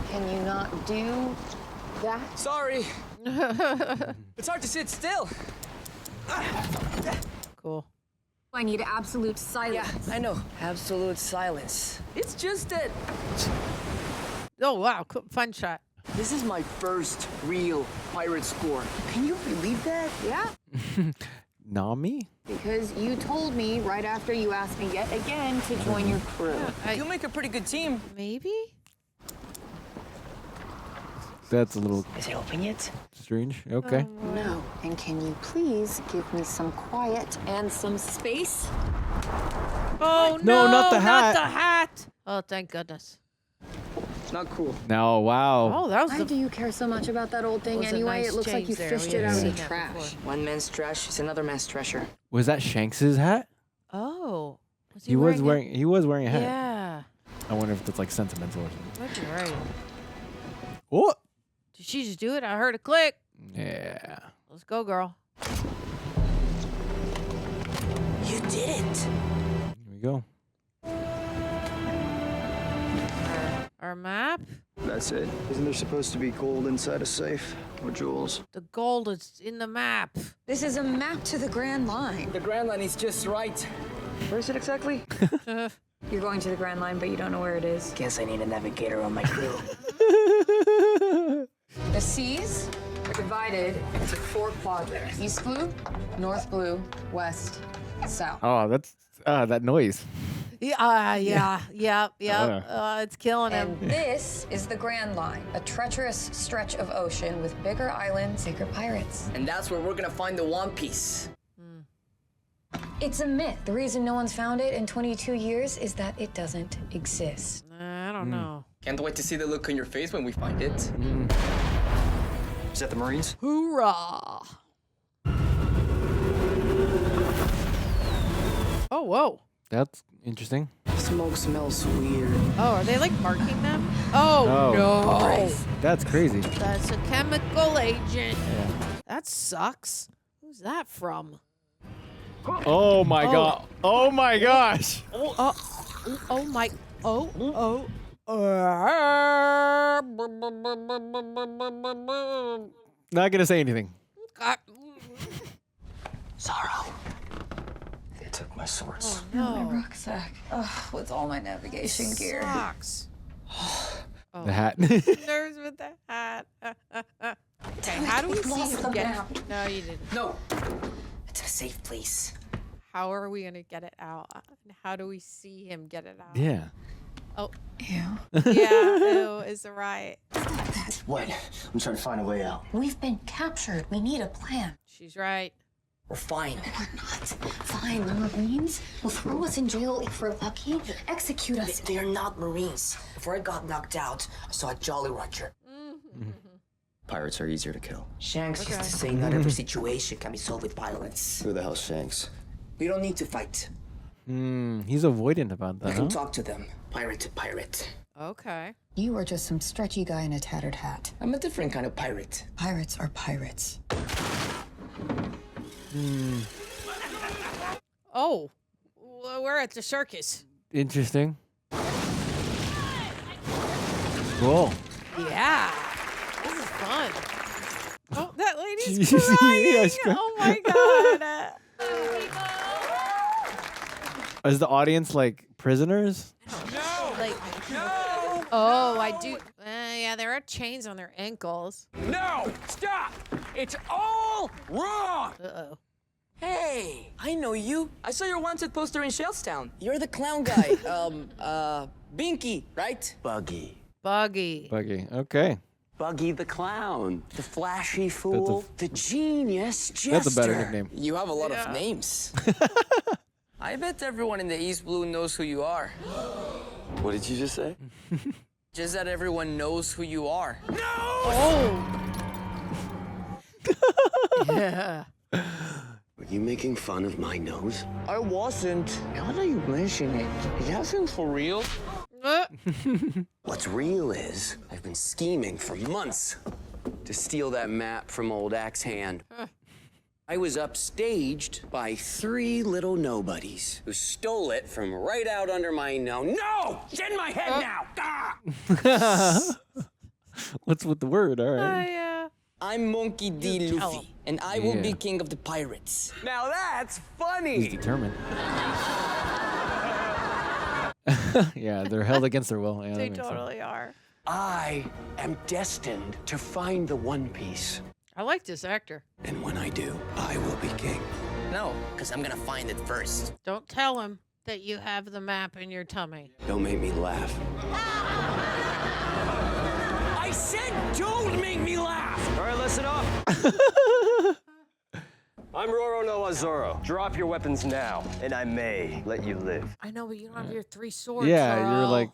Can you not do that? Sorry. It's hard to sit still. Cool. I need absolute silence. Yeah, I know. Absolute silence. It's just that Oh, wow. Cool. Fun shot. this is my first real pirate score. Can you believe that? Yeah, Nami? because you told me right after you asked me yet again to join your crew. You'll make a pretty good team. Maybe? That's a little Is it open yet? strange. Okay. No. And can you please give me some quiet and some space? Oh, No, not the hat. Not the hat. Oh, thank goodness. Not cool. No, wow. Oh, that was Why do you care so much about that old thing anyway? nice It looks like you change there. fished We it out haven't of the seen that trash. before. One man's trash is another man's treasure. Was that Shanks's hat? Oh. Was He was wearing a hat. Yeah. I wonder if it's like sentimental or something. Might be right. What? Did she just do it? I heard a click. Yeah. Let's go, girl. You did it. Here we go. Our map? That's it. Isn't there supposed to be gold inside a safe or jewels? The gold is in the map. This is a map to the Grand Line. The Grand Line is just right. Where is it exactly? You're going to the Grand Line, but you don't know where it is. Guess I need a navigator on my crew. The seas are divided into 4 quadrants. East blue, north blue, west, south. Oh, that's that noise. Yeah. It's killing him. And this is the Grand Line, a treacherous stretch of ocean with bigger islands, bigger pirates. And that's where we're gonna find the One Piece. It's a myth. The reason no one's found it in 22 years is that it doesn't exist. I don't know. Can't wait to see the look on your face when we find it. Is that the Marines? Hoorah! Oh, whoa. That's interesting. Smoke smells weird. Oh, are they like marking them? Oh, no. That's crazy. That's a chemical agent. Yeah. That sucks. Who's that from? Oh my god. Oh my gosh. Oh my. Not gonna say anything. Zoro. They took my swords. Oh, no. My rucksack. With all my navigation gear. Sucks. The hat. Nerves with the hat. Okay, how do we see him get it? No, you didn't. No. It's a safe place. How are we gonna get it out? How do we see him get it out? Yeah. Oh. Ew. Yeah, ew is right. What? I'm trying to find a way out. We've been captured. We need a plan. She's right. We're fine. We're not fine. The Marines will throw us in jail if we're lucky. They'll execute us. They are not Marines. Before I got knocked out, I saw a Jolly Roger. Pirates are easier to kill. Shanks used to say not every situation can be solved with violence. Who the hell's Shanks? We don't need to fight. He's avoidant about that. We can Huh? talk to them, pirate to pirate. Okay. You are just some stretchy guy in a tattered hat. I'm a different kind of pirate. Pirates are pirates. Oh, we're at the circus. Interesting. Cool. Yeah. This is fun. Oh, that lady's crying. Yeah, she's crying. Oh my god. Is the audience like prisoners? Like, no. Oh, I do. Yeah, there are chains on their ankles. No! Stop! It's all wrong! Uh-oh. Hey, I know you. I saw your wanted poster in Shellstown. You're the clown guy. Binky, right? Buggy. Buggy. Buggy. Okay. Buggy the Clown. The flashy fool. The genius jester. That's a better nickname. You have a lot of names. I bet everyone in the East Blue knows who you are. What did you just say? Just that everyone knows who you are. No! Oh. Yeah. Were you making fun of my nose? I wasn't. Now that you mention it, is that thing for real? What's real is I've been scheming for months to steal that map from old Axe Hand. I was upstaged by 3 little nobodies who stole it from right out under my nose. No! It's in my head now! Ah! What's with the word? All right. Yeah. I'm Monkey D. Luffy, and I will be king of the pirates. Now that's funny! He's determined. Yeah, they're held against their will. Yeah, They that makes totally are. I am destined to find the One Piece. I like this actor. And when I do, I will be king. No, because I'm gonna find it first. Don't tell him that you have the map in your tummy. Don't make me laugh. I said don't make me laugh! All right, listen up. I'm Roronoa Zoro. Drop your weapons now, and I may let you live. I know, but you don't have your 3 swords. Yeah, Zoro.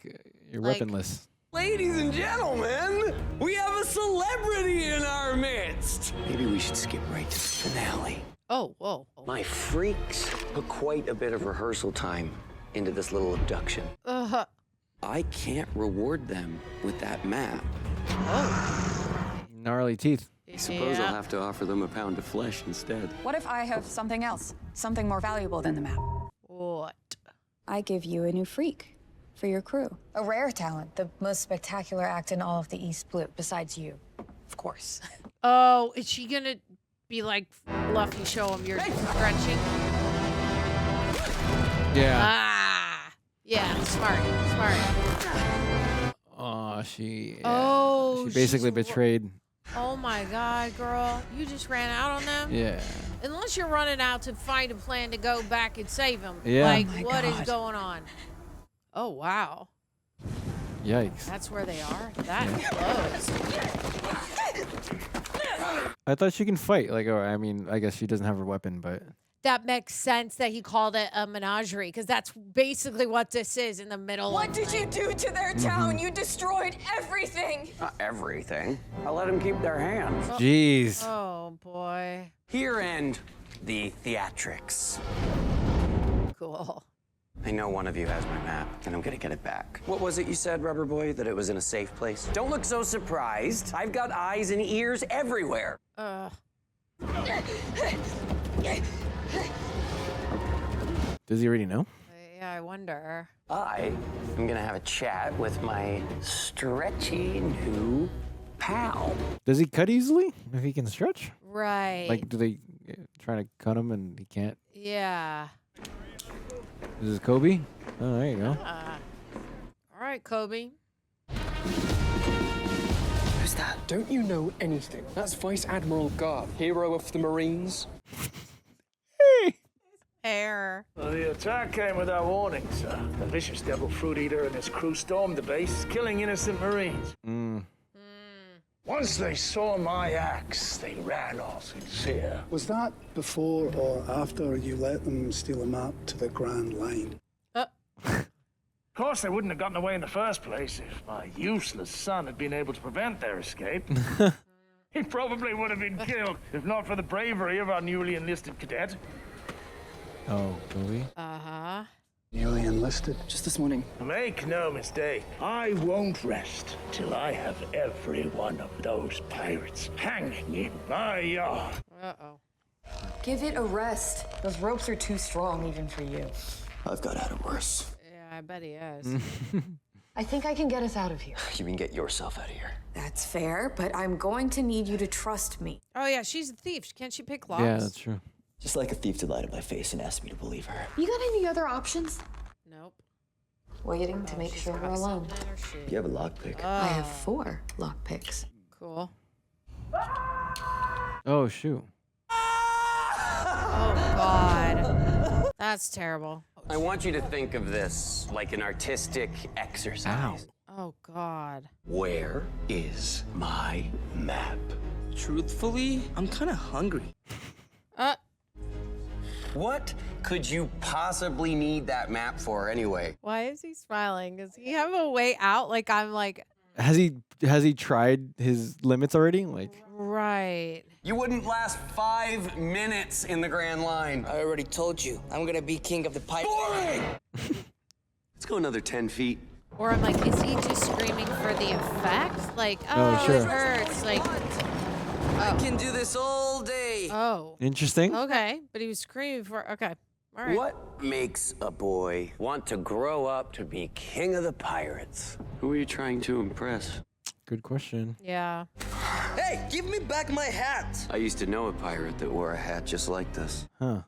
you're Like, weaponless. Ladies and gentlemen, we have a celebrity in our midst. Maybe we should skip right to the finale. Oh, whoa. My freaks put quite a bit of rehearsal time into this little abduction. I can't reward them with that map. Gnarly teeth. I suppose I'll have to offer them a pound of flesh instead. What if I have something else? Something more valuable than the map? What? I give you a new freak for your crew. A rare talent, the most spectacular act in all of the East Blue, besides you, of course. Oh, is she gonna be like Luffy? Show him your stretching. Yeah. Yeah, smart. Oh, she she's basically betrayed. Oh my God, girl. You just ran out on them? Yeah. Unless you're running out to find a plan to go back and save them. Yeah. Like, Oh my what is God. going on? Oh, wow. Yikes. That's where they are? That close. I thought she can fight. Like, I mean, I guess she doesn't have her weapon, but That makes sense that he called it a menagerie, because that's basically what this is in the middle What of did you do to their town? You destroyed everything. Not everything. I let them keep their hands. Jeez. Oh, boy. Here end the theatrics. Cool. I know one of you has my map, and I'm gonna get it back. What was it you said, Rubber Boy? That it was in a safe place? Don't look so surprised. I've got eyes and ears everywhere. does he already know? Yeah, I wonder. I am gonna have a chat with my stretchy new pal. Does he cut easily if he can stretch? Right. Like, do they try to cut him and he can't? Yeah. This is Koby? Oh, there you go. All right, Koby. Who's that? Don't you know anything? That's Vice Admiral Garth, hero of the Marines. Hair. Well, the attack came without warning, sir. The vicious devil fruit eater and his crew stormed the base, killing innocent Marines. Once they saw my axe, they ran off in fear. Was that before or after you let them steal a map to the Grand Line? Of course, they wouldn't have gotten away in the first place if my useless son had been able to prevent their escape. He probably would have been killed if not for the bravery of our newly enlisted cadet. Oh, Koby? Uh-huh. Newly enlisted? Just this morning. Make no mistake, I won't rest till I have every one of those pirates hanging in my yard. Uh-oh. Give it a rest. Those ropes are too strong even for you. I've got out of worse. Yeah, I bet he is. I think I can get us out of here. You can get yourself out of here. That's fair, but I'm going to need you to trust me. Oh, yeah, she's a thief. Can't she pick locks? Yeah, that's true. Just like a thief to lie to my face and ask me to believe her. You got any other options? Nope. Waiting to make sure we're alone. You have a lockpick. I have 4 lockpicks. Cool. Oh, shoot. Oh, God. That's terrible. I want you to think of this like an artistic exercise. Oh, God. Where is my map? Truthfully, I'm kind of hungry. What could you possibly need that map for anyway? Why is he smiling? Does he have a way out? Like, I'm like... Has he tried his limits already? Like, right. You wouldn't last 5 minutes in the Grand Line. I already told you, I'm gonna be king of the pipe. Boring! Let's go another 10 feet. Or I'm like, is he just screaming for the effect? Like, Oh, sure. it hurts. Like, I can do this all day. oh. interesting. Okay, but he was screaming for... Okay. All right. What makes a boy want to grow up to be king of the pirates? Who are you trying to impress? Good question. Yeah. Hey, give me back my hat. I used to know a pirate that wore a hat just like this. Huh.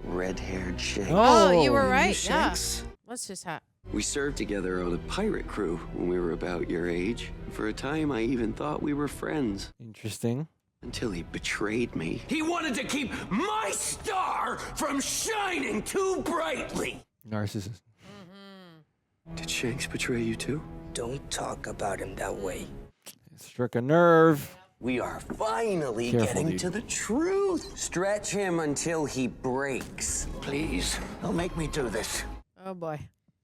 Red-haired Shanks. Oh, you were right. Yeah. Shanks. What's his hat? We served together on a pirate crew when we were about your age. For a time, I even thought we were friends. Interesting. Until he betrayed me. He wanted to keep my star from shining too brightly. Narcissist. Did Shanks betray you too? Don't talk about him that way. Struck a nerve. We are finally Careful, getting dude. to the truth. Stretch him until he breaks. Please, don't make me do this. Oh, boy.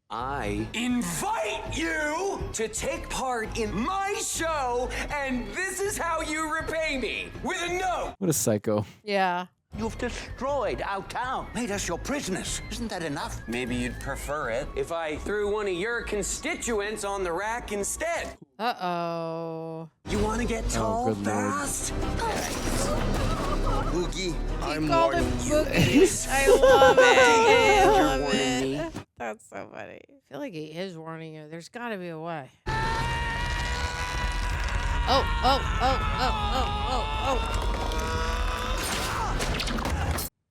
I invite you to take part in my show, and this is how you repay me. With a note. What a psycho. Yeah. You've destroyed our town, made us your prisoners. Isn't that enough? Maybe you'd prefer it if I threw one of your constituents on the rack instead. Uh-oh. You want to get tall good Lord. fast? Boogie, I'm Called him warning you. Boogie. I love it. I You're love warning it. That's so funny. I feel like he is warning you. There's got to be a way.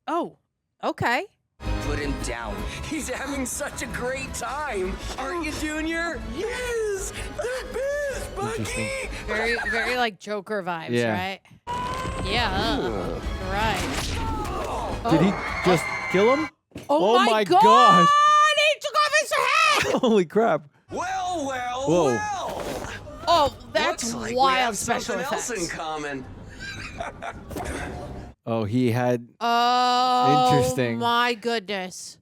Oh, okay. Put him down. He's having such a great time. Aren't you, Junior? Yes! The best, Buggy! Very like Joker vibes, Yeah. right? Yeah. Right. Did he just kill him? Oh my gosh. God! He took off his head! Holy crap. Well, Whoa. Oh, that's Looks like we wild have special something effects. else in common. Oh, he had. Oh, Interesting. my goodness.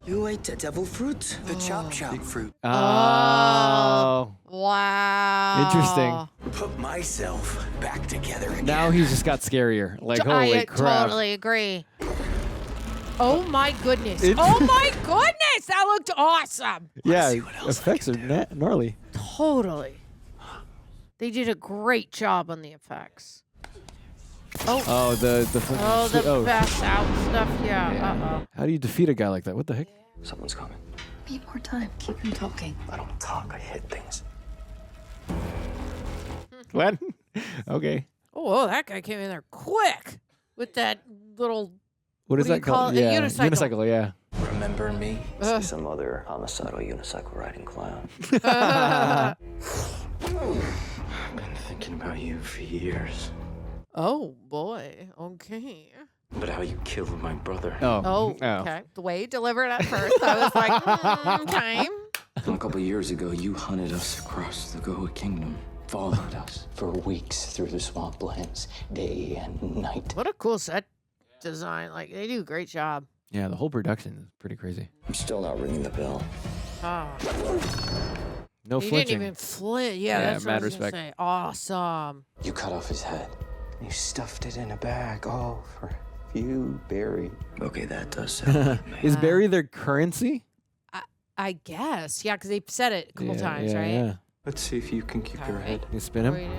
You ate the devil fruit? The chop fruit. Oh. Wow. Interesting. Put myself back together again. Now he's just got scarier. Like, holy I crap. totally agree. Oh my goodness. It's- Oh my goodness. That looked awesome. Yeah, effects are gnarly. Totally. They did a great job on the effects. Oh, the best out stuff. Yeah. Uh-oh. How do you defeat a guy like that? What the heck? Someone's coming. Need more time. Keep him talking. I don't talk, I hit things. What? Okay. Oh, that guy came in there quick with that little. What is do you that called? call it? Yeah, A unicycle. yeah. Remember me? Some other homicidal unicycle riding clown. I've been thinking about you for years. Oh boy. Okay. But how you killed my brother. Oh. Okay. The way you delivered it at first, I was like, okay. A couple years ago, you hunted us across the Goa Kingdom. Followed us for weeks through the swamplands, day and night. What a cool set design. Like, they do a great job. Yeah, the whole production is pretty crazy. I'm still not ringing the bell. Oh. No He flinching. didn't even flinch. Yeah, that's what I mad was gonna respect. say. Awesome. You cut off his head. You stuffed it in a bag, all for you, Barry. Okay, that does sound Is Barry their currency? I guess. Yeah, because they said it a couple times, right? Yeah. Let's see if you can keep your head. You spin him?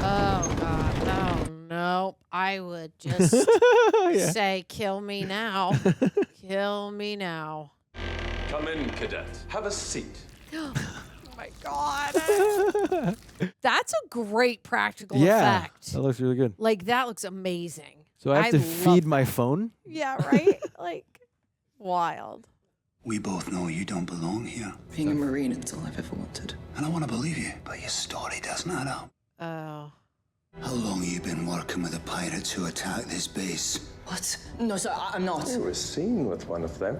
Oh, God. No, no. I would just say, kill me now. Kill me now. Come in, cadet. Have a seat. Oh, my God. That's a great practical Yeah. effect. That looks really good. Like, that looks amazing. So I have to love feed my phone? Yeah, right? Like, wild. We both know you don't belong here. Being a Marine is all I've ever wanted. And I want to believe you, but your story doesn't add up. Oh. How long have you been working with the pirates who attacked this base? What? No, sir, I'm not. I was seen with one of them.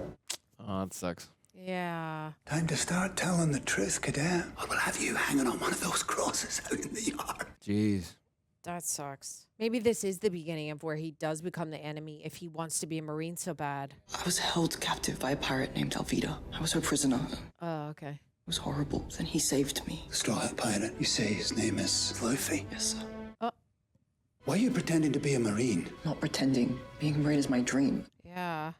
Oh, that sucks. Yeah. Time to start telling the truth, cadet. Or we'll have you hanging on one of those crosses out in the yard. Jeez. That sucks. Maybe this is the beginning of where he does become the enemy if he wants to be a Marine so bad. I was held captive by a pirate named Alvida. I was her prisoner. Oh, okay. It was horrible. Then he saved me. The Straw Hat Pirate, you say his name is Luffy? Yes, sir. Why are you pretending to be a Marine? Not pretending. Being a Marine is my dream. Yeah.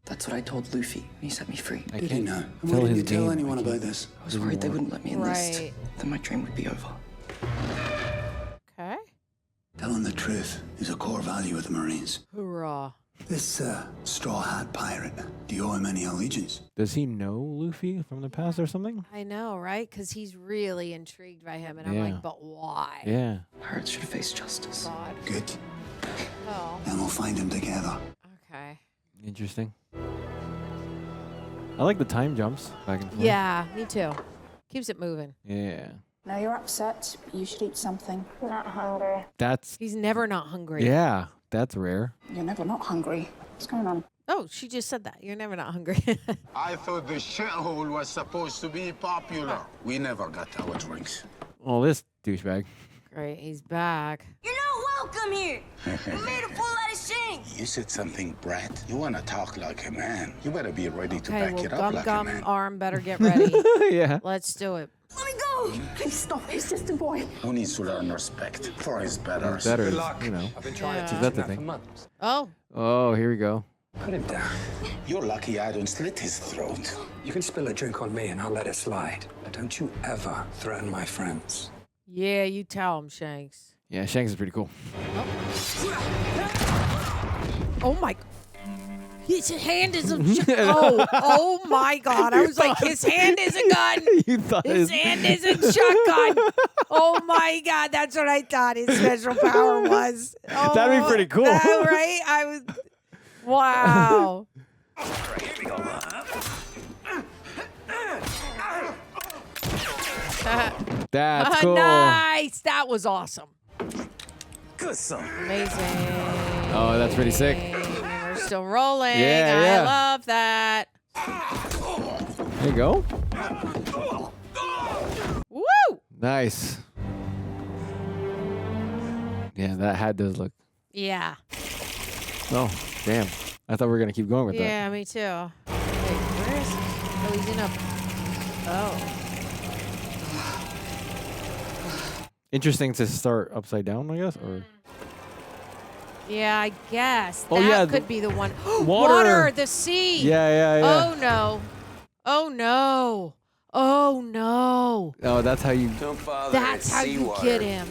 That's what I told Luffy when he set me free. I Did can't he know? And tell why didn't his you tell name. anyone about this? I was worried they wouldn't let me enlist. Right. Then my dream would be over. Okay. Telling the truth is a core value of the Marines. Hoorah. This Straw Hat Pirate, do you owe him any allegiance? Does he know Luffy from the past or something? I know, right? Because he's really intrigued by him. And I'm Yeah. like, but why? Yeah. Pirates should face justice. God. Good. Oh. Then we'll find him together. Okay. Interesting. I like the time jumps back and forth. Yeah, me too. Keeps it moving. Yeah. Now you're upset, but you should eat something. Not hungry. That's. He's never not hungry. Yeah. That's rare. You're never not hungry. What's going on? Oh, she just said that. You're never not hungry. I thought the shithole was supposed to be popular. We never got our drinks. Oh, this douchebag. Great, he's back. You're not welcome here. We're made a fool out of Shanks. You said something, brat. You want to talk like a man. You better be ready to Okay, back well, it up like a man. Gum arm better get ready. Yeah. Let's do it. Let me go! Please stop. He's just a boy. Who needs to learn respect for his betters? Better, Good luck. you know. I've been trying to Is teach that him the that thing? for months. Oh. Oh, here we go. Put him down. You're lucky I don't slit his throat. You can spill a drink on me and I'll let it slide. But don't you ever threaten my friends. Yeah, you tell him, Shanks. Yeah, Shanks is pretty cool. Oh my. His hand is a oh my God. I was like, his hand is a gun. You thought His hand is a shotgun. Oh my God, that's what I thought his special power was. Oh, That'd be pretty cool. Right? I was. Wow. That's cool. Nice. That was awesome. Good son. Amazing. Oh, that's pretty sick. We're still rolling. Yeah, I yeah. love that. There you go. Woo! Nice. Yeah, that hat does look. Yeah. Oh, damn. I thought we were going to keep going with that. Yeah, me too. Wait, where is he? Oh, he's in a. Oh. Interesting to start upside down, I guess, or Yeah, I guess. Oh, that yeah, could be the one. water. The sea. Yeah. Oh, no. Oh, no. Oh, no. Oh, that's how you. Don't bother. That's it's how you seawater. get him.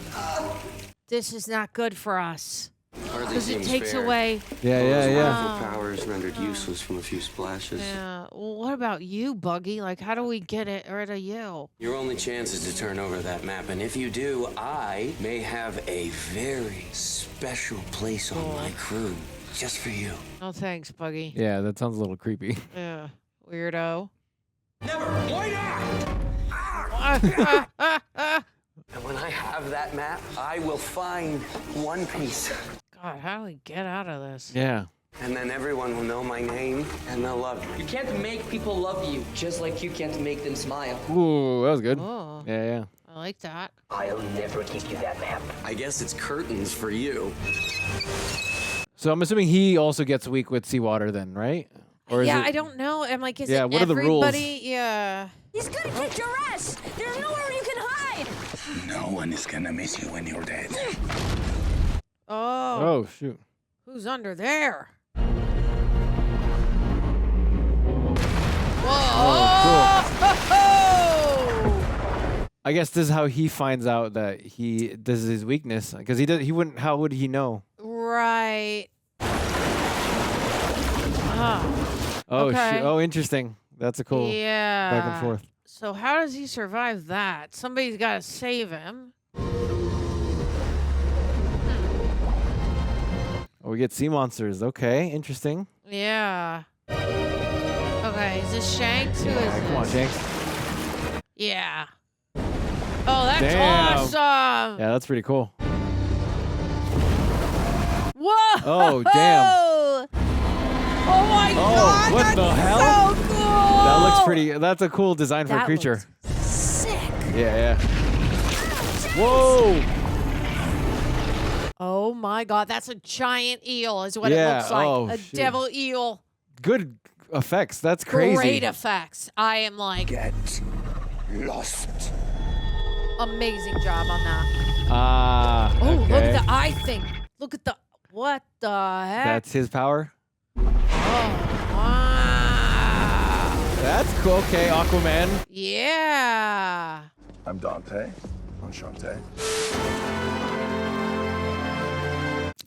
This is not good for us. Hardly Because it seems takes fair. away. Yeah. Wonderful powers rendered useless from a few splashes. Yeah. Well, what about you, Buggy? Like, how do we get rid of you? Your only chance is to turn over that map, and if you do, I may have a very special place on my crew just for you. No thanks, Buggy. Yeah, that sounds a little creepy. Yeah. Weirdo. Never. Why not? And when I have that map, I will find One Piece. God, how do we get out of this? Yeah. And then everyone will know my name, and they'll love me. You can't make people love you, just like you can't make them smile. Ooh, that was good. Oh. Yeah. I like that. I'll never give you that map. I guess it's curtains for you. So I'm assuming he also gets weak with seawater then, right? Or is Yeah, it... I don't know. I'm like, is Yeah, it what are the rules? everybody? Yeah. He's gonna kick your ass. There's nowhere you can hide. No one is gonna miss you when you're dead. Oh. Oh, shoot. Who's under there? Whoa. Oh, I guess this is how he finds out that this is his weakness, because he wouldn't. How would he know? Right. Oh. Oh, Okay. Oh, interesting. That's a cool Yeah. back and forth. So how does he survive that? Somebody's got to save him. Oh, we get sea monsters. Okay, interesting. Yeah. Okay, is this Shanks? Who is Yeah, come on, this? Shanks. Yeah. Oh, that's Damn. awesome. Yeah, that's pretty cool. Whoa. Oh, damn. Oh my God. What that's the hell? So cool. That looks pretty. That's a cool design for a That creature. looks sick. Yeah. Whoa. Oh my God, that's a giant eel, is what it Yeah, looks like. oh, A shoot. devil eel. Good effects. That's crazy. Great effects. I am like, Get lost. amazing job on that. Ah. Oh, look okay. at the eye thing. Look at the, what the heck? That's his power. Wow. That's cool. Okay, Aquaman. Yeah. I'm Dante. I'm Shantae.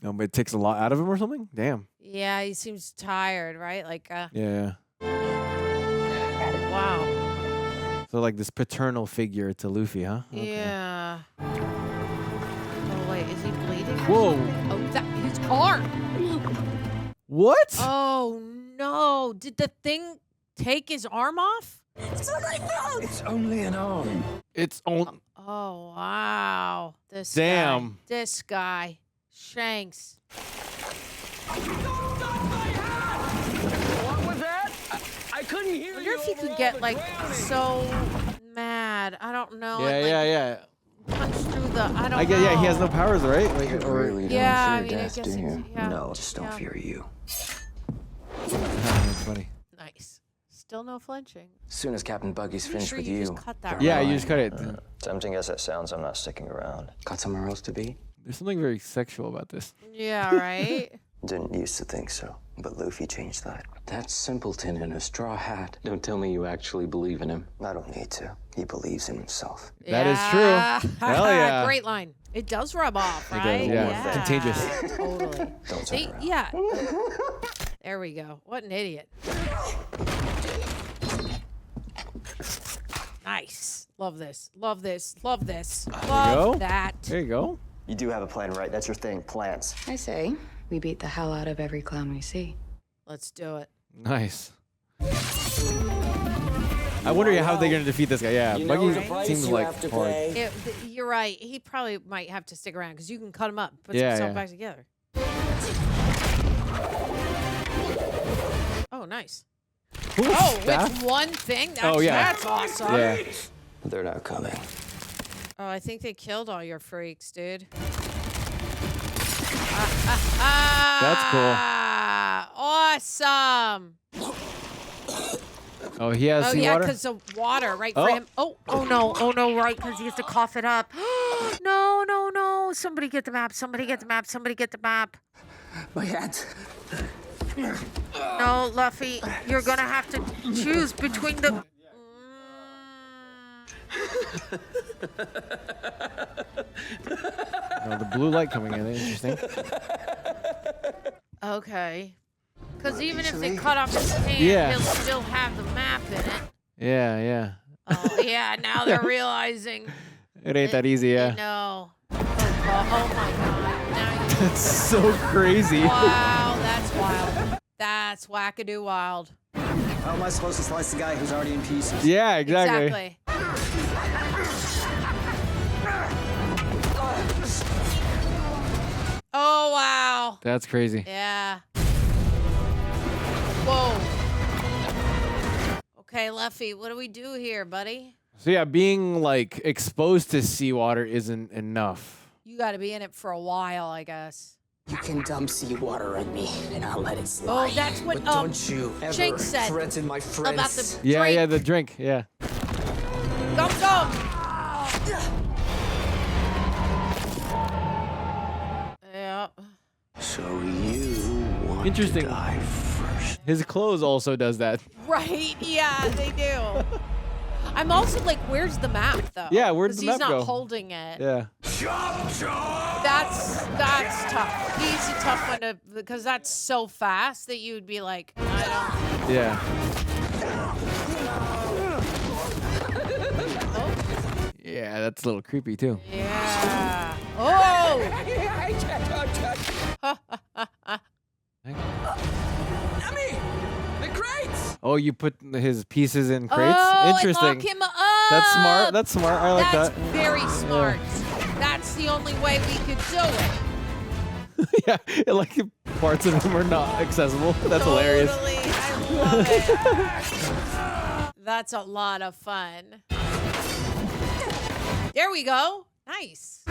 But it takes a lot out of him or something. Damn. Yeah, he seems tired, right? Like, Yeah. wow. So like this paternal figure to Luffy, huh? Okay. Yeah. Oh, wait, is he bleeding? or Whoa. something? Oh, that, his car. What? Oh, no. Did the thing take his arm off? It's on my phone. It's only an arm. It's on. Oh, wow. This Damn. guy. This guy. Shanks. What was that? I couldn't hear I wonder if he could get, like, so mad. I don't know. Yeah, and, like, yeah. punch through the? I don't know. Yeah, he has no powers, right? Like, You really don't Yeah, I fear mean, I death, guess do it's- you? yeah. No, just don't fear you. That's funny. Nice. Still no flinching. As soon as Captain Buggy's finished sure with you you, just cut that Yeah, right. you just cut it. tempting as that sounds, I'm not sticking around. Got somewhere else to be? There's something very sexual about this. Yeah, right. Didn't used to think so, but Luffy changed that. That simpleton in a straw hat. Don't tell me you actually believe in him. I don't need to. He believes in himself. That is true. Hell yeah. Great line. It does rub off, It does, right? yeah. Contagious. Totally. Don't See, turn around. yeah. There we go. What an idiot. Nice. Love this. Love this. Love this. There you Love go. that. There you go. You do have a plan, right? That's your thing, plans. I say, we beat the hell out of every clown we see. Let's do it. Nice. I wonder how they're gonna defeat this guy. Yeah, You know Buggy the price seems you like have to hard. pay. You're right. He probably might have to stick around because you can cut him up, put Yeah, himself yeah. back together. Oh, nice. Ooh, Oh, staff? with one thing? That's, Oh, yeah. That's awesome. Yeah. They're not coming. Oh, I think they killed all your freaks, dude. That's cool. Awesome. Oh, he has Oh, sea yeah, water. because of water, right, Oh. for him. Oh no, right, because he has to cough it up. No. Somebody get the map. Somebody get the map. My hands. No, Luffy, you're going to have to choose between the... Oh, the blue light coming in. Interesting. Okay. Because even if they cut off his hand, Yeah. he'll still have the map in it. Yeah. Oh, yeah, now they're realizing. It ain't that easy. Yeah. No. Oh, my God. Now you... That's so crazy. Wow, that's wild. That's wackadoo wild. How am I supposed to slice the guy who's already in pieces? Yeah, exactly. Oh, wow. That's crazy. Yeah. Whoa. Okay, Luffy, what do we do here, buddy? So yeah, being like exposed to seawater isn't enough. You got to be in it for a while, I guess. You can dump seawater on me, and I'll let it Oh, slide. that's what But don't you ever Shanks said threaten my friends. about the Yeah, drink. yeah, the drink. Yeah. Go. Yeah. So you want Interesting. to die first. His clothes also does that. Right. Yeah, they do. I'm also like, where's the map though? Yeah, where'd 'Cause the he's map not go? holding it. Yeah. That's tough. He's a tough one to because that's so fast that you would be like, I Yeah. Yeah, that's a little creepy too. don't. Yeah. Oh. Nami! The crates! Oh, you put his pieces in crates? Oh, Interesting. and lock him up. That's smart. That's smart. I like That's that. very smart. That's the only way we could do it. Yeah, like parts of them are not accessible. That's hilarious. Totally. I love it. That's a lot of fun. There we go. Nice.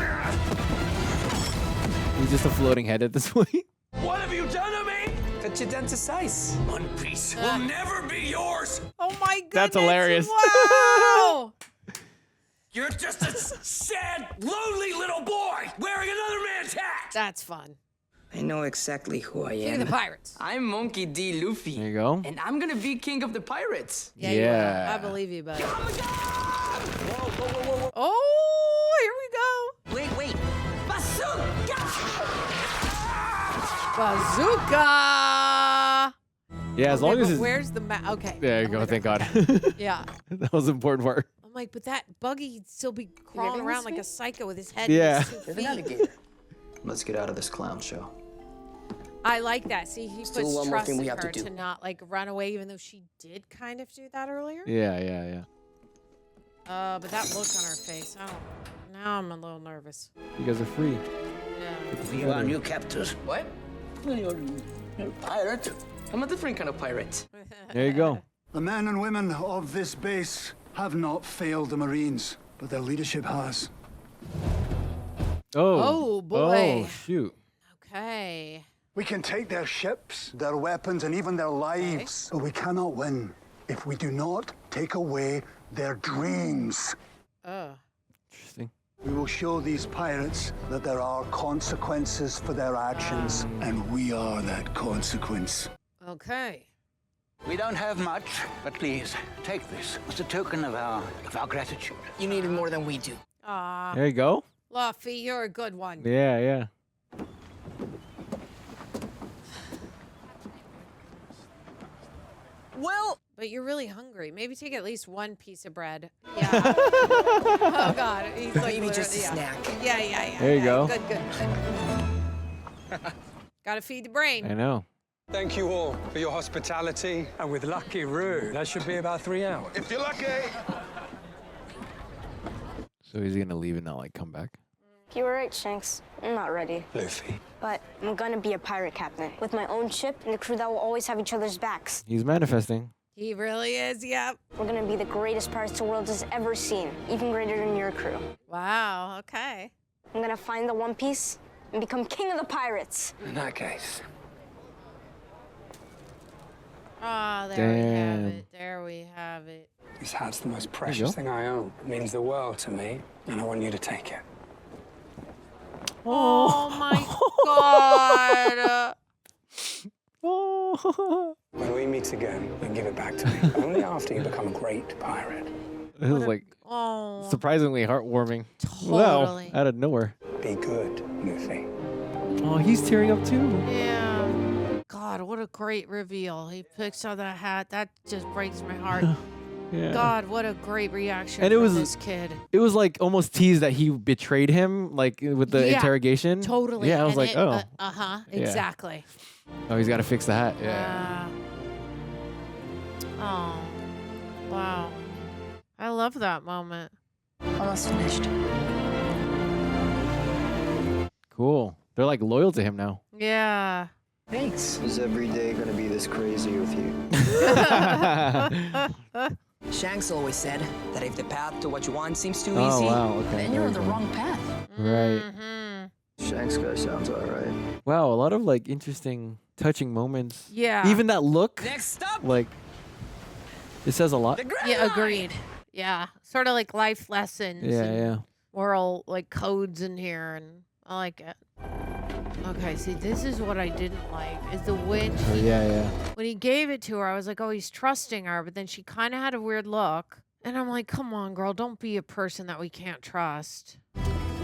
He's just a floating head at this point. What have you done to me? Cut you down to size. One piece will never be yours. Oh my goodness. That's hilarious. Wow. You're just a sad, lonely little boy wearing another man's hat. That's fun. I know exactly who I King am. of the pirates. I'm Monkey D. Luffy. There you go. And I'm gonna be king of the pirates. Yeah. You Yeah. will. I believe you, buddy. Oh, here we go. Wait. Bazooka! Bazooka. Yeah, as long Okay, as but it's... where's the map? Okay. There you go. Thank God. Yeah. That was the important part. I'm like, but that Buggy'd still be crawling around like a psycho with his head. Yeah. And his 2 feet. Let's get out of this clown show. I like that. See, he Still puts one more trust thing in we have her to do. to not like run away, even though she did kind of do that earlier. Yeah. But that look on her face, I don't. Now I'm a little nervous. You guys are free. Yeah. You are new captors. What? You're a pirate. I'm a different kind of pirate. There you go. The men and women of this base have not failed the Marines, but their leadership has. Oh, boy. Oh, shoot. Okay. We can take their ships, their weapons, and even their lives, but we cannot win if we do not take away their dreams. Interesting. We will show these pirates that there are consequences for their actions, and we are that consequence. Okay. We don't have much, but please, take this as a token of our gratitude. You need it more than we do. Aw. There you go. Luffy, you're a good one. Yeah, yeah. Well, but you're really hungry. Maybe take at least one piece of bread. Yeah. Oh God, he's like Maybe just a yeah. snack. Yeah. There you go. Good. Gotta feed the brain. I know. Thank you all for your hospitality. And with Lucky Roo, that should be about 3 hours. If you're lucky. So he's gonna leave and not like come back. You were right, Shanks. I'm not ready. Luffy. But I'm gonna be a pirate captain with my own ship and a crew that will always have each other's backs. He's manifesting. He really is. Yep. We're gonna be the greatest pirates the world has ever seen, even greater than your crew. Wow. Okay. I'm gonna find the One Piece and become king of the pirates. In that case. Oh, there we have Damn. it. There we have it. This hat's the most you go. precious thing I own. It means the world to me, and I want you to take it. Oh my God. Oh. When we meet again, you give it back to me. Only after you become a great pirate. This is like Oh. surprisingly heartwarming. Totally. Wow, out of nowhere. Be good, Luffy. Oh, he's tearing up too. Yeah. God, what a great reveal. He picks out that hat. That just breaks my heart. Yeah. God, what a great reaction And it from was this kid. It was like almost teased that he betrayed him, like with the Yeah, interrogation. Totally. Yeah, I was And like, it- oh. Uh-huh. Yeah. Exactly. Oh, he's got to fix the hat. Yeah. Oh. Wow. I love that moment. Almost finished. Cool. They're like loyal to him now. Yeah. Thanks. Is every day gonna be this crazy with you? Shanks always said that if the path to what you want seems too Oh, easy, wow, okay, then you're on the very wrong path. Right. Shanks guy sounds alright. Wow, a lot of like interesting, touching moments. Yeah. Even that look. Next up. Like, it says a lot. Yeah, agreed. Yeah. Sort of like life lessons. Yeah, and yeah. moral like codes in here, and I like it. Okay, see, this is what I didn't like, is the when Oh, yeah. when he gave it to her, I was like, oh, he's trusting her, but then she kind of had a weird look. And I'm like, come on, girl, don't be a person that we can't trust.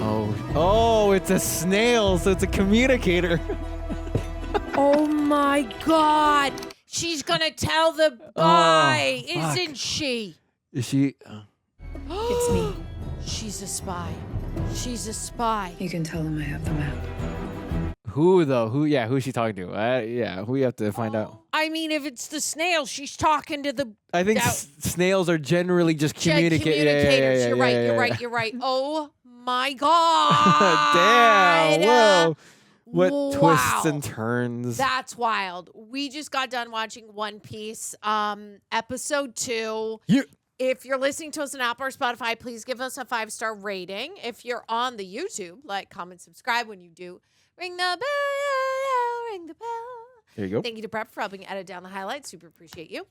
Oh, it's a snail, so it's a communicator. Oh my God. She's going to tell the guy, fuck. isn't she? Is she? It's me. She's a spy. She's a spy. You can tell them I have the map. Who though? Who? Yeah, who is she talking to? Yeah, who you have to find out. I mean, if it's the snail, she's talking to the I think snails are generally just communicators. communicators. You're right. Yeah. You're right. Oh my God. Damn. Whoa. What Wow. twists and turns. That's wild. We just got done watching One Piece, episode 2. If you're listening to us on Apple or Spotify, please give us a 5-star rating. If you're on the YouTube, like, comment, subscribe. When you do, ring the bell, ring the bell. There you go. Thank you to Prep for helping edit down the highlights. Super appreciate you.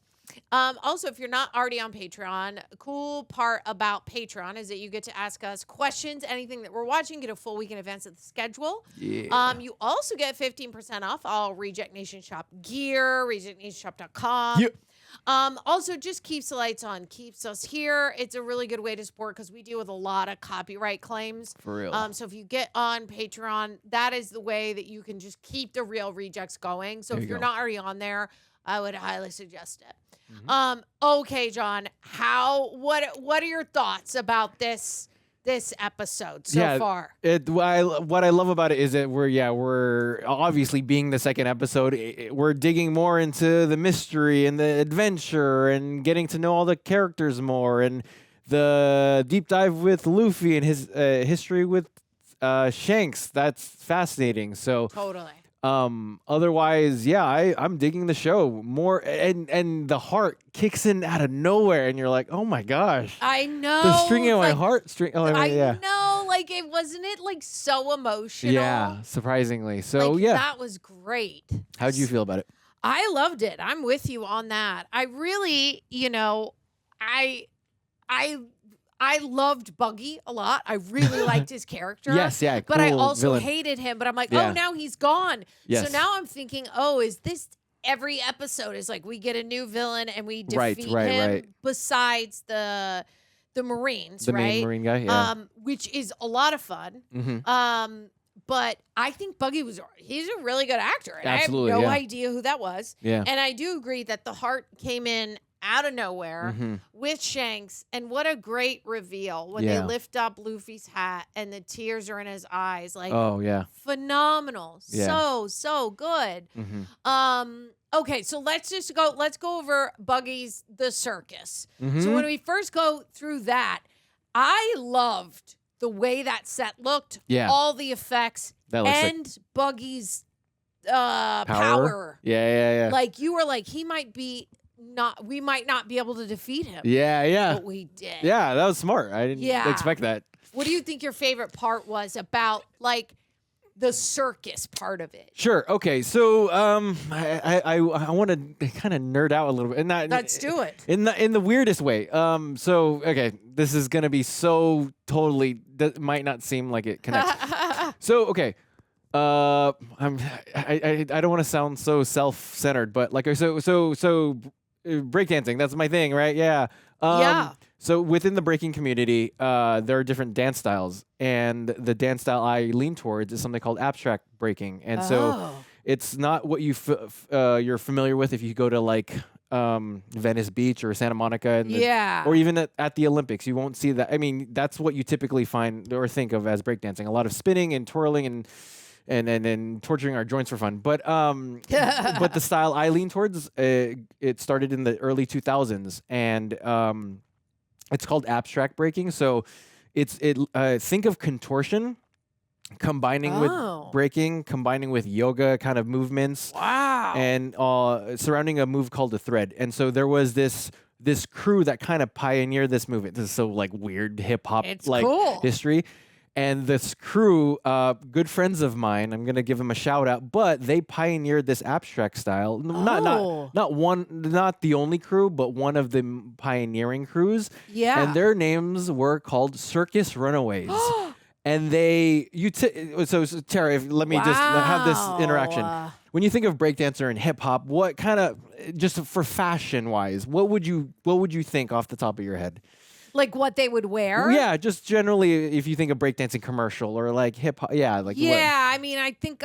Also, if you're not already on Patreon, a cool part about Patreon is that you get to ask us questions, anything that we're watching, get a full week in advance of the schedule. Yeah. You also get 15% off all Reject Nation shop gear, rejectnationshop.com. Yep. Also, just keeps the lights on, keeps us here. It's a really good way to support because we deal with a lot of copyright claims. For real. So if you get on Patreon, that is the way that you can just keep the real rejects going. So There if you you're go. not already on there, I would highly suggest it. Mm-hmm. Okay, John, what are your thoughts about this episode so far? What I love about it is that we're obviously, being the second episode, we're digging more into the mystery and the adventure and getting to know all the characters more, and the deep dive with Luffy and his history with Shanks. That's fascinating. So Totally. Otherwise, I'm digging the show more, and the heart kicks in out of nowhere, and you're like, oh my gosh. I know. The string in my like, heart string. Oh, I yeah. know, like it wasn't it like so emotional. Yeah, surprisingly. So Like, yeah, that was great. how'd you feel about it? I loved it. I'm with you on that. I really, I loved Buggy a lot. I really liked his character. Yes, yeah, But I cool also villain. hated him. But I'm like, Yeah. oh, now he's gone. Yes. So now I'm thinking, oh, is this every episode is like we get a new villain and we Right, defeat right, him right. besides the Marines, The right? main Marine guy, yeah. Which is a lot of fun. Mhm. But I think he's a really good actor. And Absolutely, I have no yeah. idea who that was. Yeah. And I do agree that the heart came in out of nowhere Mhm. with Shanks. And what a great reveal when they Yeah. lift up Luffy's hat and the tears are in his eyes. Like, Oh, yeah. phenomenal. Yeah. So good. Mhm. Okay, so let's go over Buggy's The Circus. So Mhm. when we first go through that, I loved the way that set looked, Yeah. all the effects, That looks sick. and Buggy's power. Yeah. Like you were like, we might not be able to defeat him. Yeah. But we did. Yeah, that was smart. I didn't Yeah. expect that. What do you think your favorite part was about like the circus part of it? Sure. Okay. So I want to kind of nerd out a little bit, and Let's do it. in the weirdest way. So okay, this is gonna be so totally that might not seem like it connects. So okay. I don't want to sound so self-centered, but like so breakdancing, that's my thing, right? Yeah. Yeah. So within the breaking community, there are different dance styles, and the dance style I lean towards is something called abstract breaking, and so it's not what you're familiar with if you go to like Venice Beach or Santa Monica, and Yeah. or even at the Olympics. You won't see that. I mean, that's what you typically find or think of as breakdancing. A lot of spinning and twirling and torturing our joints for fun. But but the style I lean towards, it started in the early 2000s, and it's called abstract breaking. So think of contortion combining with breaking, combining with yoga kind of movements. Wow. And surrounding a move called a thread. And so there was this crew that kind of pioneered this movement. This is so like weird hip hop like cool. history. And this crew, good friends of mine, I'm gonna give them a shout out, but they pioneered this abstract style. Not the only crew, but one of the pioneering crews. Yeah. And their names were called Circus Runaways. And so Tara, let me just have this interaction. When you think of breakdancer and hip hop, what kind of, just for fashion wise, what would you think off the top of your head? Like what they would wear? Yeah, just generally, if you think of breakdancing commercial or like hip hop, yeah, like Yeah, I mean,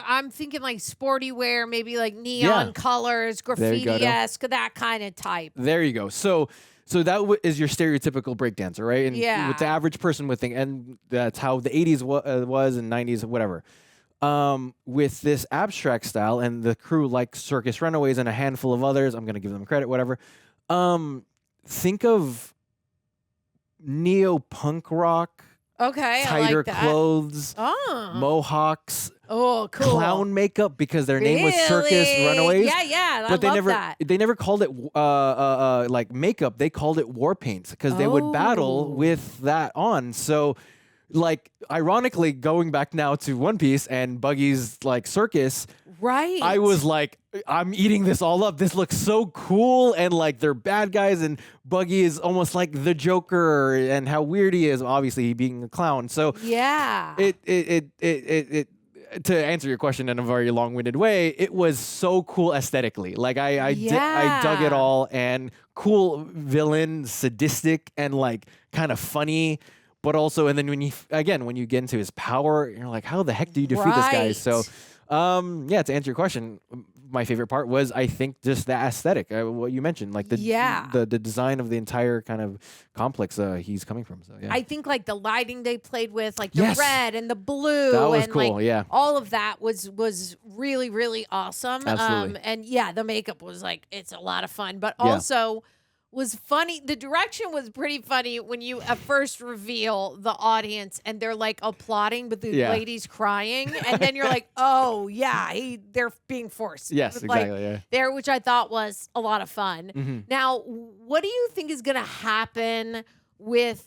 I'm thinking like sporty wear, maybe like neon colors, graffiti-esque, that kind of type. There you go. So that is your stereotypical breakdancer, right? And Yeah. what the average person would think, and that's how the 80s was and 90s, whatever. With this abstract style and the crew like Circus Runaways and a handful of others, I'm gonna give them credit, whatever. Think of neo-punk rock, Okay, I tighter like that. clothes, Oh. mohawks, Oh, cool. clown makeup because their name was Circus Really? Runaways. Yeah, I but they love never that. they never called it like makeup. They called it war paint because they would battle with that on. So like ironically, going back now to One Piece and Buggy's like circus, right? I was like, I'm eating this all up. This looks so cool, and like they're bad guys, and Buggy is almost like the Joker, and how weird he is. Obviously, he being a clown. So yeah, it to answer your question in a very long-winded way, it was so cool aesthetically. Like I dug it all, and cool villain, sadistic, and like kind of funny. But also, and then when you get into his power, you're like, how the heck do you defeat this guy? So, yeah, to answer your question, my favorite part was, I think, just the aesthetic, what you mentioned, like the design of the entire kind of complex he's coming from. So, yeah. I think like the lighting they played with, like the red and the blue, that was and cool. like Yeah, all of that was really, really awesome. Absolutely. And yeah, the makeup was like, it's a lot of fun, but also was funny. The direction was pretty funny when you at first reveal the audience and they're like applauding, but the lady's crying, and then you're like, oh yeah, they're being forced. Yes, like, exactly. Yeah. There, which I thought was a lot of fun. Mm-hmm. Now, what do you think is going to happen with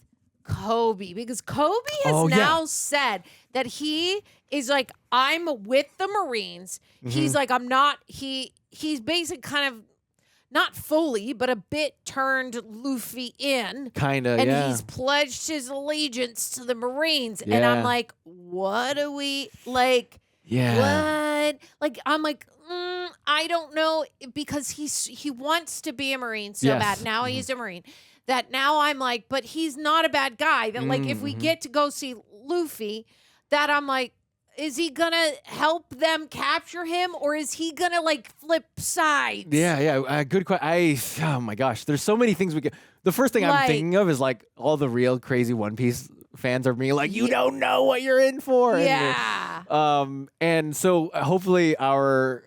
Koby, because Koby has now said that he is like, I'm with the Marines. He's like, I'm not. He's basically kind of not fully, but a bit turned Luffy in. Kinda, and yeah. he's pledged his allegiance to the Marines. And Yeah. I'm like, what do we like? Yeah. What? Like, I'm like, I don't know, because he wants to be a Marine so Yes. bad. Now he's a Marine. That now I'm like, but he's not a bad guy. That like, if we get to go see Luffy, that I'm like, is he gonna help them capture him, or is he gonna like flip sides? Yeah. Good question. Oh my gosh, there's so many things we could. The first thing I'm Like- thinking of is like all the real crazy One Piece fans are being like, you don't know what you're in for. Yeah. And so hopefully our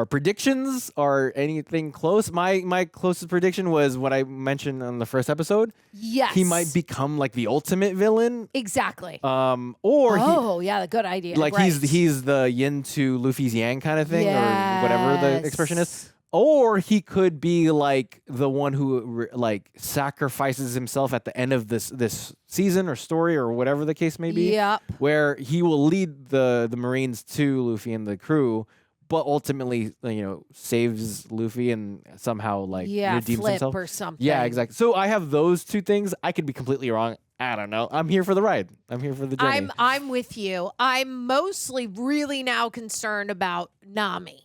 predictions are anything close. My closest prediction was what I mentioned on the first episode. Yes. He might become like the ultimate villain. Exactly. Or yeah, good idea. like right. he's the yin to Luffy's yang kind of thing, or whatever the expression is. Yes. Or he could be like the one who like sacrifices himself at the end of this season or story or whatever the case may be. Yep. Where he will lead the Marines to Luffy and the crew, but ultimately, saves Luffy and somehow like redeems flip himself or something. Yeah, exactly. So I have those two things. I could be completely wrong. I don't know. I'm here for the ride. I'm here for the journey. I'm with you. I'm mostly really now concerned about Nami.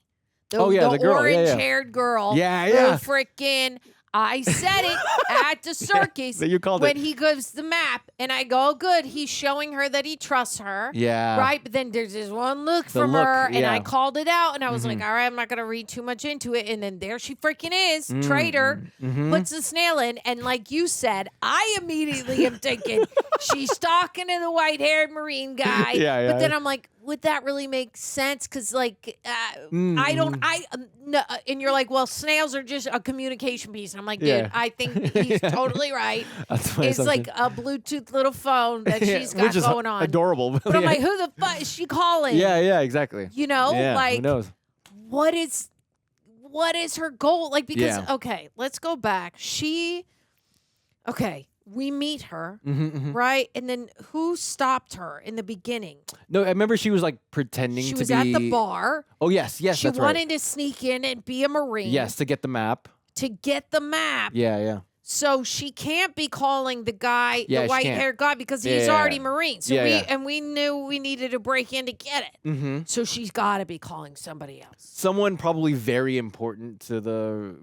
The girl. Yeah, yeah. orange-haired girl. Yeah, yeah. Who freaking, I said it at the circus that you called when it. he gives the map, and I go, oh, good, he's showing her that he trusts her. Yeah. Right? But then there's this one look The from look, her, and yeah. I called it out, and I was like, all right, I'm not going to read too much into it. And then there she freaking is, traitor, puts the snail in. And like you said, I immediately am thinking, she's talking to the white-haired Marine guy. Yeah. But then I'm like, would that really make sense? Because like, I don't, no, and you're like, well, snails are just a communication piece. And I'm like, dude, Yeah. I think he's totally right. That's my It's like assumption. a Bluetooth little phone that she's got Which is going on. adorable. But I'm like, who the fuck is she calling? Yeah, exactly. You know, Yeah, who like, knows? what is her goal? Like, because, Yeah. okay, let's go back. We meet her, Mhm. right? And then who stopped her in the beginning? No, I remember she was like pretending She to was be at the bar. Oh yes, She that's wanted right. to sneak in and be a Marine. Yes, to get the map. To get the map. Yeah. So she can't be calling the guy, Yeah, the she white-haired guy, because he's Yeah. already Marine. So Yeah. we knew we needed to break in to get it. Mm-hmm. So she's got to be calling somebody else. Someone probably very important to the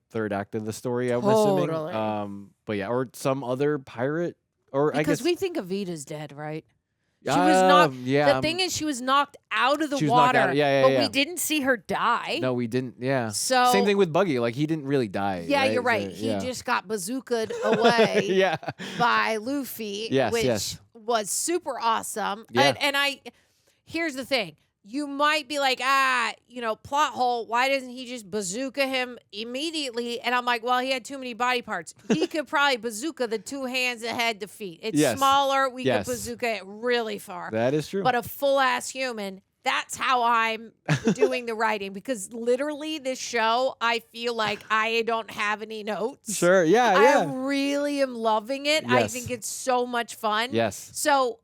third act of the story. I'm assuming. Totally. But yeah, or some other pirate, or I Because guess we think Avita's dead, right? She was knocked. Yeah. The thing is, she was knocked out of the She was knocked water. out. Yeah, but yeah. we didn't see her die. No, we didn't. Yeah. So- same thing with Buggy. Like he didn't really die. Yeah, right? you're right. So, He yeah. just got bazookaed away Yeah. by Luffy, Yes, which yes. was super awesome. Yeah. And here's the thing. You might be like, plot hole. Why doesn't he just bazooka him immediately? And I'm like, well, he had too many body parts. He could probably bazooka the two hands that had the feet. It's Yes. smaller. We Yes. could bazooka it really far. That is true. But a full-ass human, that's how I'm doing the writing. Because literally this show, I feel like I don't have any notes. Sure. Yeah. I really am loving it. I Yes. think it's so much fun. Yes. So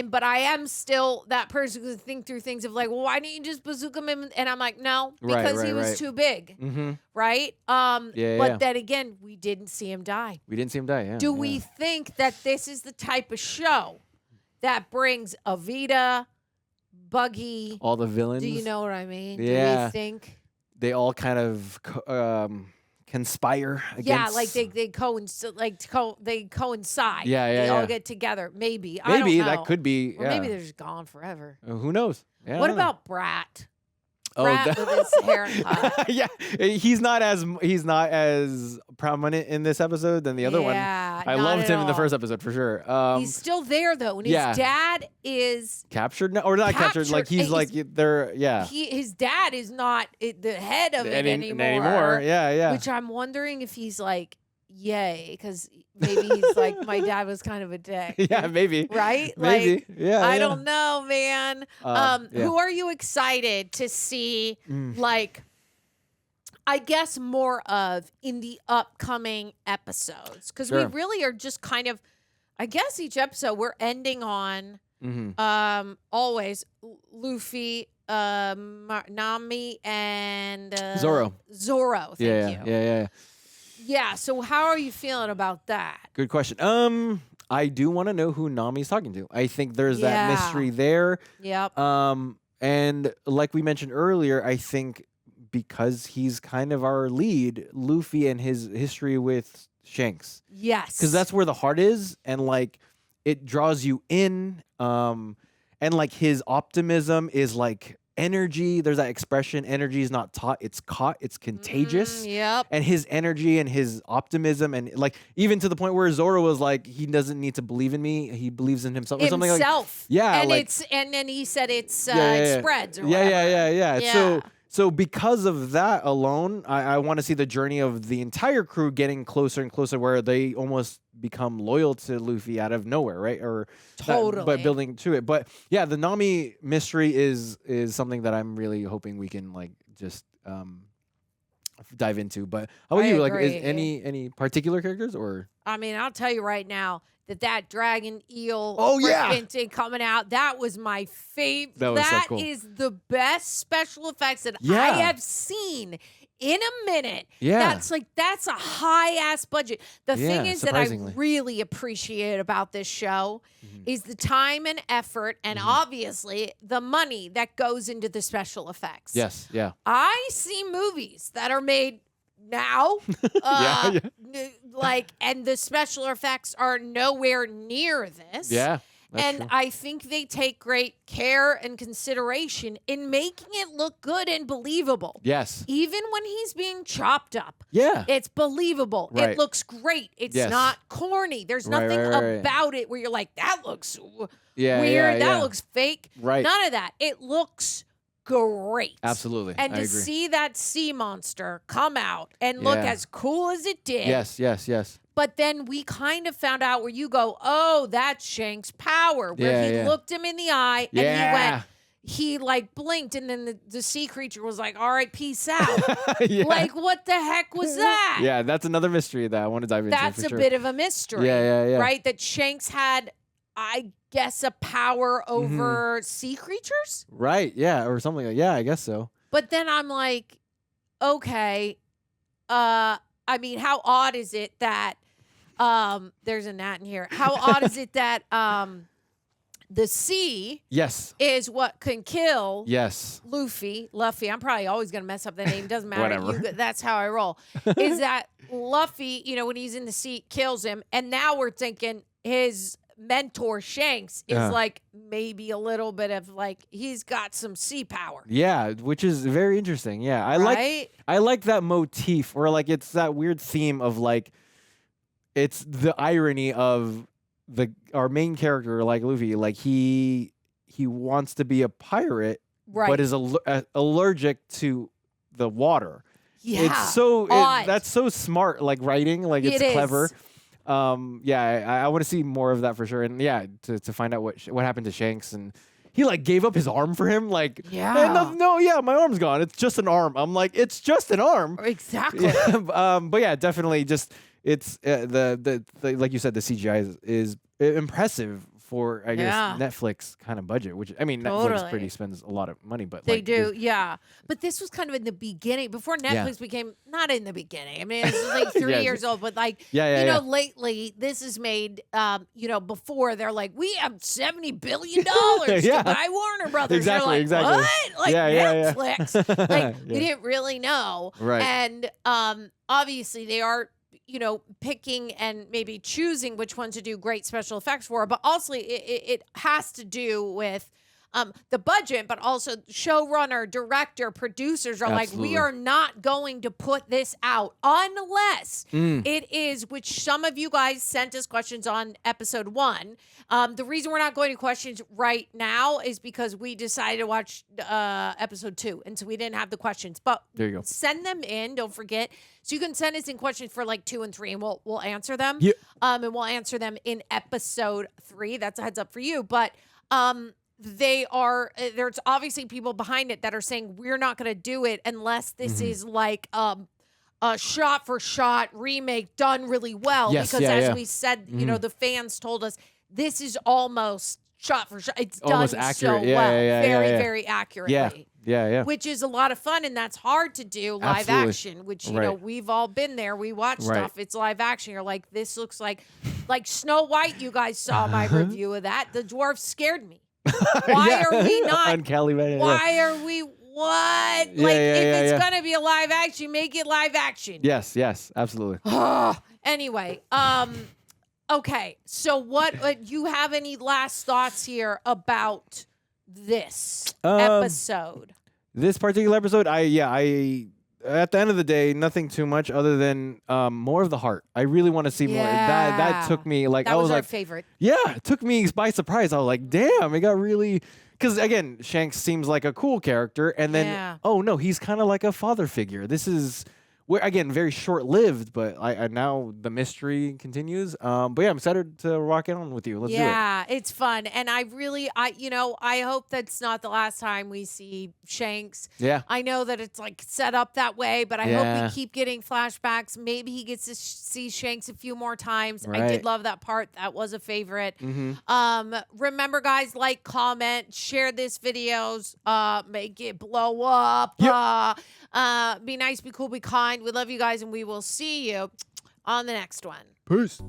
but I am still that person who think through things of like, well, why don't you just bazooka him? And I'm like, no, because he was too big, Mm-hmm. right? Yeah, But yeah. then again, we didn't see him die. We didn't see him die. Yeah. Do yeah. we think that this is the type of show that brings Alvida, Buggy, all the villains? do you know what I mean? Do Yeah. we think? They all kind of conspire against. Yeah, like they coincide. Yeah, They all yeah. get together. Maybe. I don't Maybe know. that could be. Or yeah. maybe they're just gone forever. Who knows? Yeah, I What don't know. about Brat? Oh, Brat that- with his haircut. yeah, he's not as prominent in this episode than the other one. Yeah, I not loved at him in the all. first episode for sure. He's still there though, and his yeah. dad is captured now, or not captured? Like Captured. he's like they're yeah. his dad is not the head of it anymore. Anymore. Yeah, yeah. Which I'm wondering if he's like, yay, because maybe he's like, my dad was kind of a dick. Yeah, maybe. Right? Maybe. Like, Yeah, I yeah. don't know, man. Yeah. Who are you excited to see? Like, I guess more of in the upcoming episodes, because we really are just kind of, I guess each episode we're ending on always Luffy, Nami, and Zoro. Zoro, thank you. Yeah. Yeah, so how are you feeling about that? Good question. I do want to know who Nami's talking to. I think there's that mystery there. Yep. And like we mentioned earlier, I think because he's kind of our lead, Luffy and his history with Shanks. Yes. Because that's where the heart is, and like it draws you in. And like his optimism is like energy. There's that expression, energy is not taught, it's caught, it's contagious. Yep. And his energy and his optimism, and like even to the point where Zoro was like, he doesn't need to believe in me, he believes in himself or something like Yeah. And like, and then he said it spreads or whatever. Yeah. So because of that alone, I want to see the journey of the entire crew getting closer and closer, where they almost become loyal to Luffy out of nowhere, right? Or totally, but building to it. But yeah, the Nami mystery is something that I'm really hoping we can like just dive into. But how about you? Like, is any particular characters or? I mean, I'll tell you right now that dragon eel thing coming out, that was my favorite. That so cool. is the best special effects that I have seen in a minute. Yeah. That's a high ass budget. The thing is that I surprisingly. really appreciate about this show is the time and effort and obviously the money that goes into the special effects. Yes, yeah. I see movies that are made now, like, and the special effects are nowhere near this. Yeah. And true. I think they take great care and consideration in making it look good and believable. Yes. Even when he's being chopped up. Yeah. It's believable. Right. It looks great. It's Yes. not corny. There's Right, nothing right. about it where you're like, that looks Yeah, weird. yeah, That yeah. looks fake. Right. None of that. It looks great. Absolutely. And I to agree. see that sea monster come out and look Yeah. as cool as it did. Yes. But then we kind of found out where you go, oh, that's Shanks' power. Where he looked him in the eye and he like blinked, and then the sea creature was like, all right, peace out. Like, what the heck was that? Yeah, that's another mystery that I want to dive into. That's for a sure. bit of a mystery. Yeah. Right? That Shanks had, I guess, a power over sea creatures? Right, yeah, or something like I guess so. But then I'm like, okay, I mean, how odd is it that there's a gnat in here. How odd is it that the sea is what can kill Luffy. I'm probably always going to mess up the name. Doesn't matter. Whatever. That's how I roll. Is that Luffy, when he's in the sea, kills him. And now we're thinking his mentor Shanks is like maybe a little bit of like he's got some sea power. Yeah, which is very interesting. Yeah, I like that motif, or like it's that weird theme of like it's the irony of our main character, like Luffy, like he wants to be a pirate, but is allergic to the water. Yeah, it's so odd. That's so smart, like writing, like it's clever. I want to see more of that for sure, and to find out what happened to Shanks, and he like gave up his arm for him, like my arm's gone. It's just an arm. I'm like, it's just an arm. Exactly. But yeah, definitely just. It's the like you said, the CGI is impressive for I guess Netflix kind of budget, which I mean Netflix spends a lot of money, but they like, do, yeah. But this was kind of in the beginning before Netflix became not in the beginning. I mean, it's like 3 years old, but like lately this is made. Before they're like, we have $70 billion to buy Warner Brothers. Exactly, They're like, what? Like Netflix? Like we didn't really know, right? And obviously they are. Picking and maybe choosing which one to do great special effects for, but also it has to do with the budget, but also showrunner, director, producers are like, we are not going to put this out unless it is, which some of you guys sent us questions on episode 1. The reason we're not going to questions right now is because we decided to watch episode 2, and so we didn't have the questions. But there you go. Send them in. Don't forget. So you can send us in questions for like 2 and 3, and we'll answer them. Yep. And we'll answer them in episode 3. That's a heads up for you. But they are, there's obviously people behind it that are saying we're not going to do it unless this is like a shot for shot remake done really well. Yes, because yeah, as yeah. we said, you know, the fans told us this is almost shot for shot. It's Almost done accurate. so Yeah, well, yeah, very, yeah. very accurately. Yeah. Which is a lot of fun, and that's hard to do live Absolutely. action, which, you know, Right. we've all been there. We watch Right. stuff, it's live action. You're like, this looks like Snow White. You guys saw my review of that. The dwarf scared me. Why are we not? Uncanny Valley, yeah. Why are we, what? Yeah, like, yeah, if yeah, it's yeah. going to be a live action, make it live action. Yes, absolutely. Anyway, okay. So what, you have any last thoughts here about this episode? This particular episode, I at the end of the day, nothing too much other than more of the heart. I really want to see more. That took me like That I was was our like favorite. Yeah, it took me by surprise. I was like, damn, it got really because again, Shanks seems like a cool character, and then oh no, he's kind of like a father figure. This is where again very short lived, but I now the mystery continues. But yeah, I'm excited to rock on with you. Let's do it. Yeah, it's fun. And I hope that's not the last time we see Shanks. Yeah. I know that it's like set up that way, but I hope Yeah. we keep getting flashbacks. Maybe he gets to see Shanks a few more times. I Right. did love that part. That was a favorite. Mhm. Remember, guys, like, comment, share this videos, make it blow up. Be nice, be cool, be kind. We love you guys, and we will see you on the next one. Peace.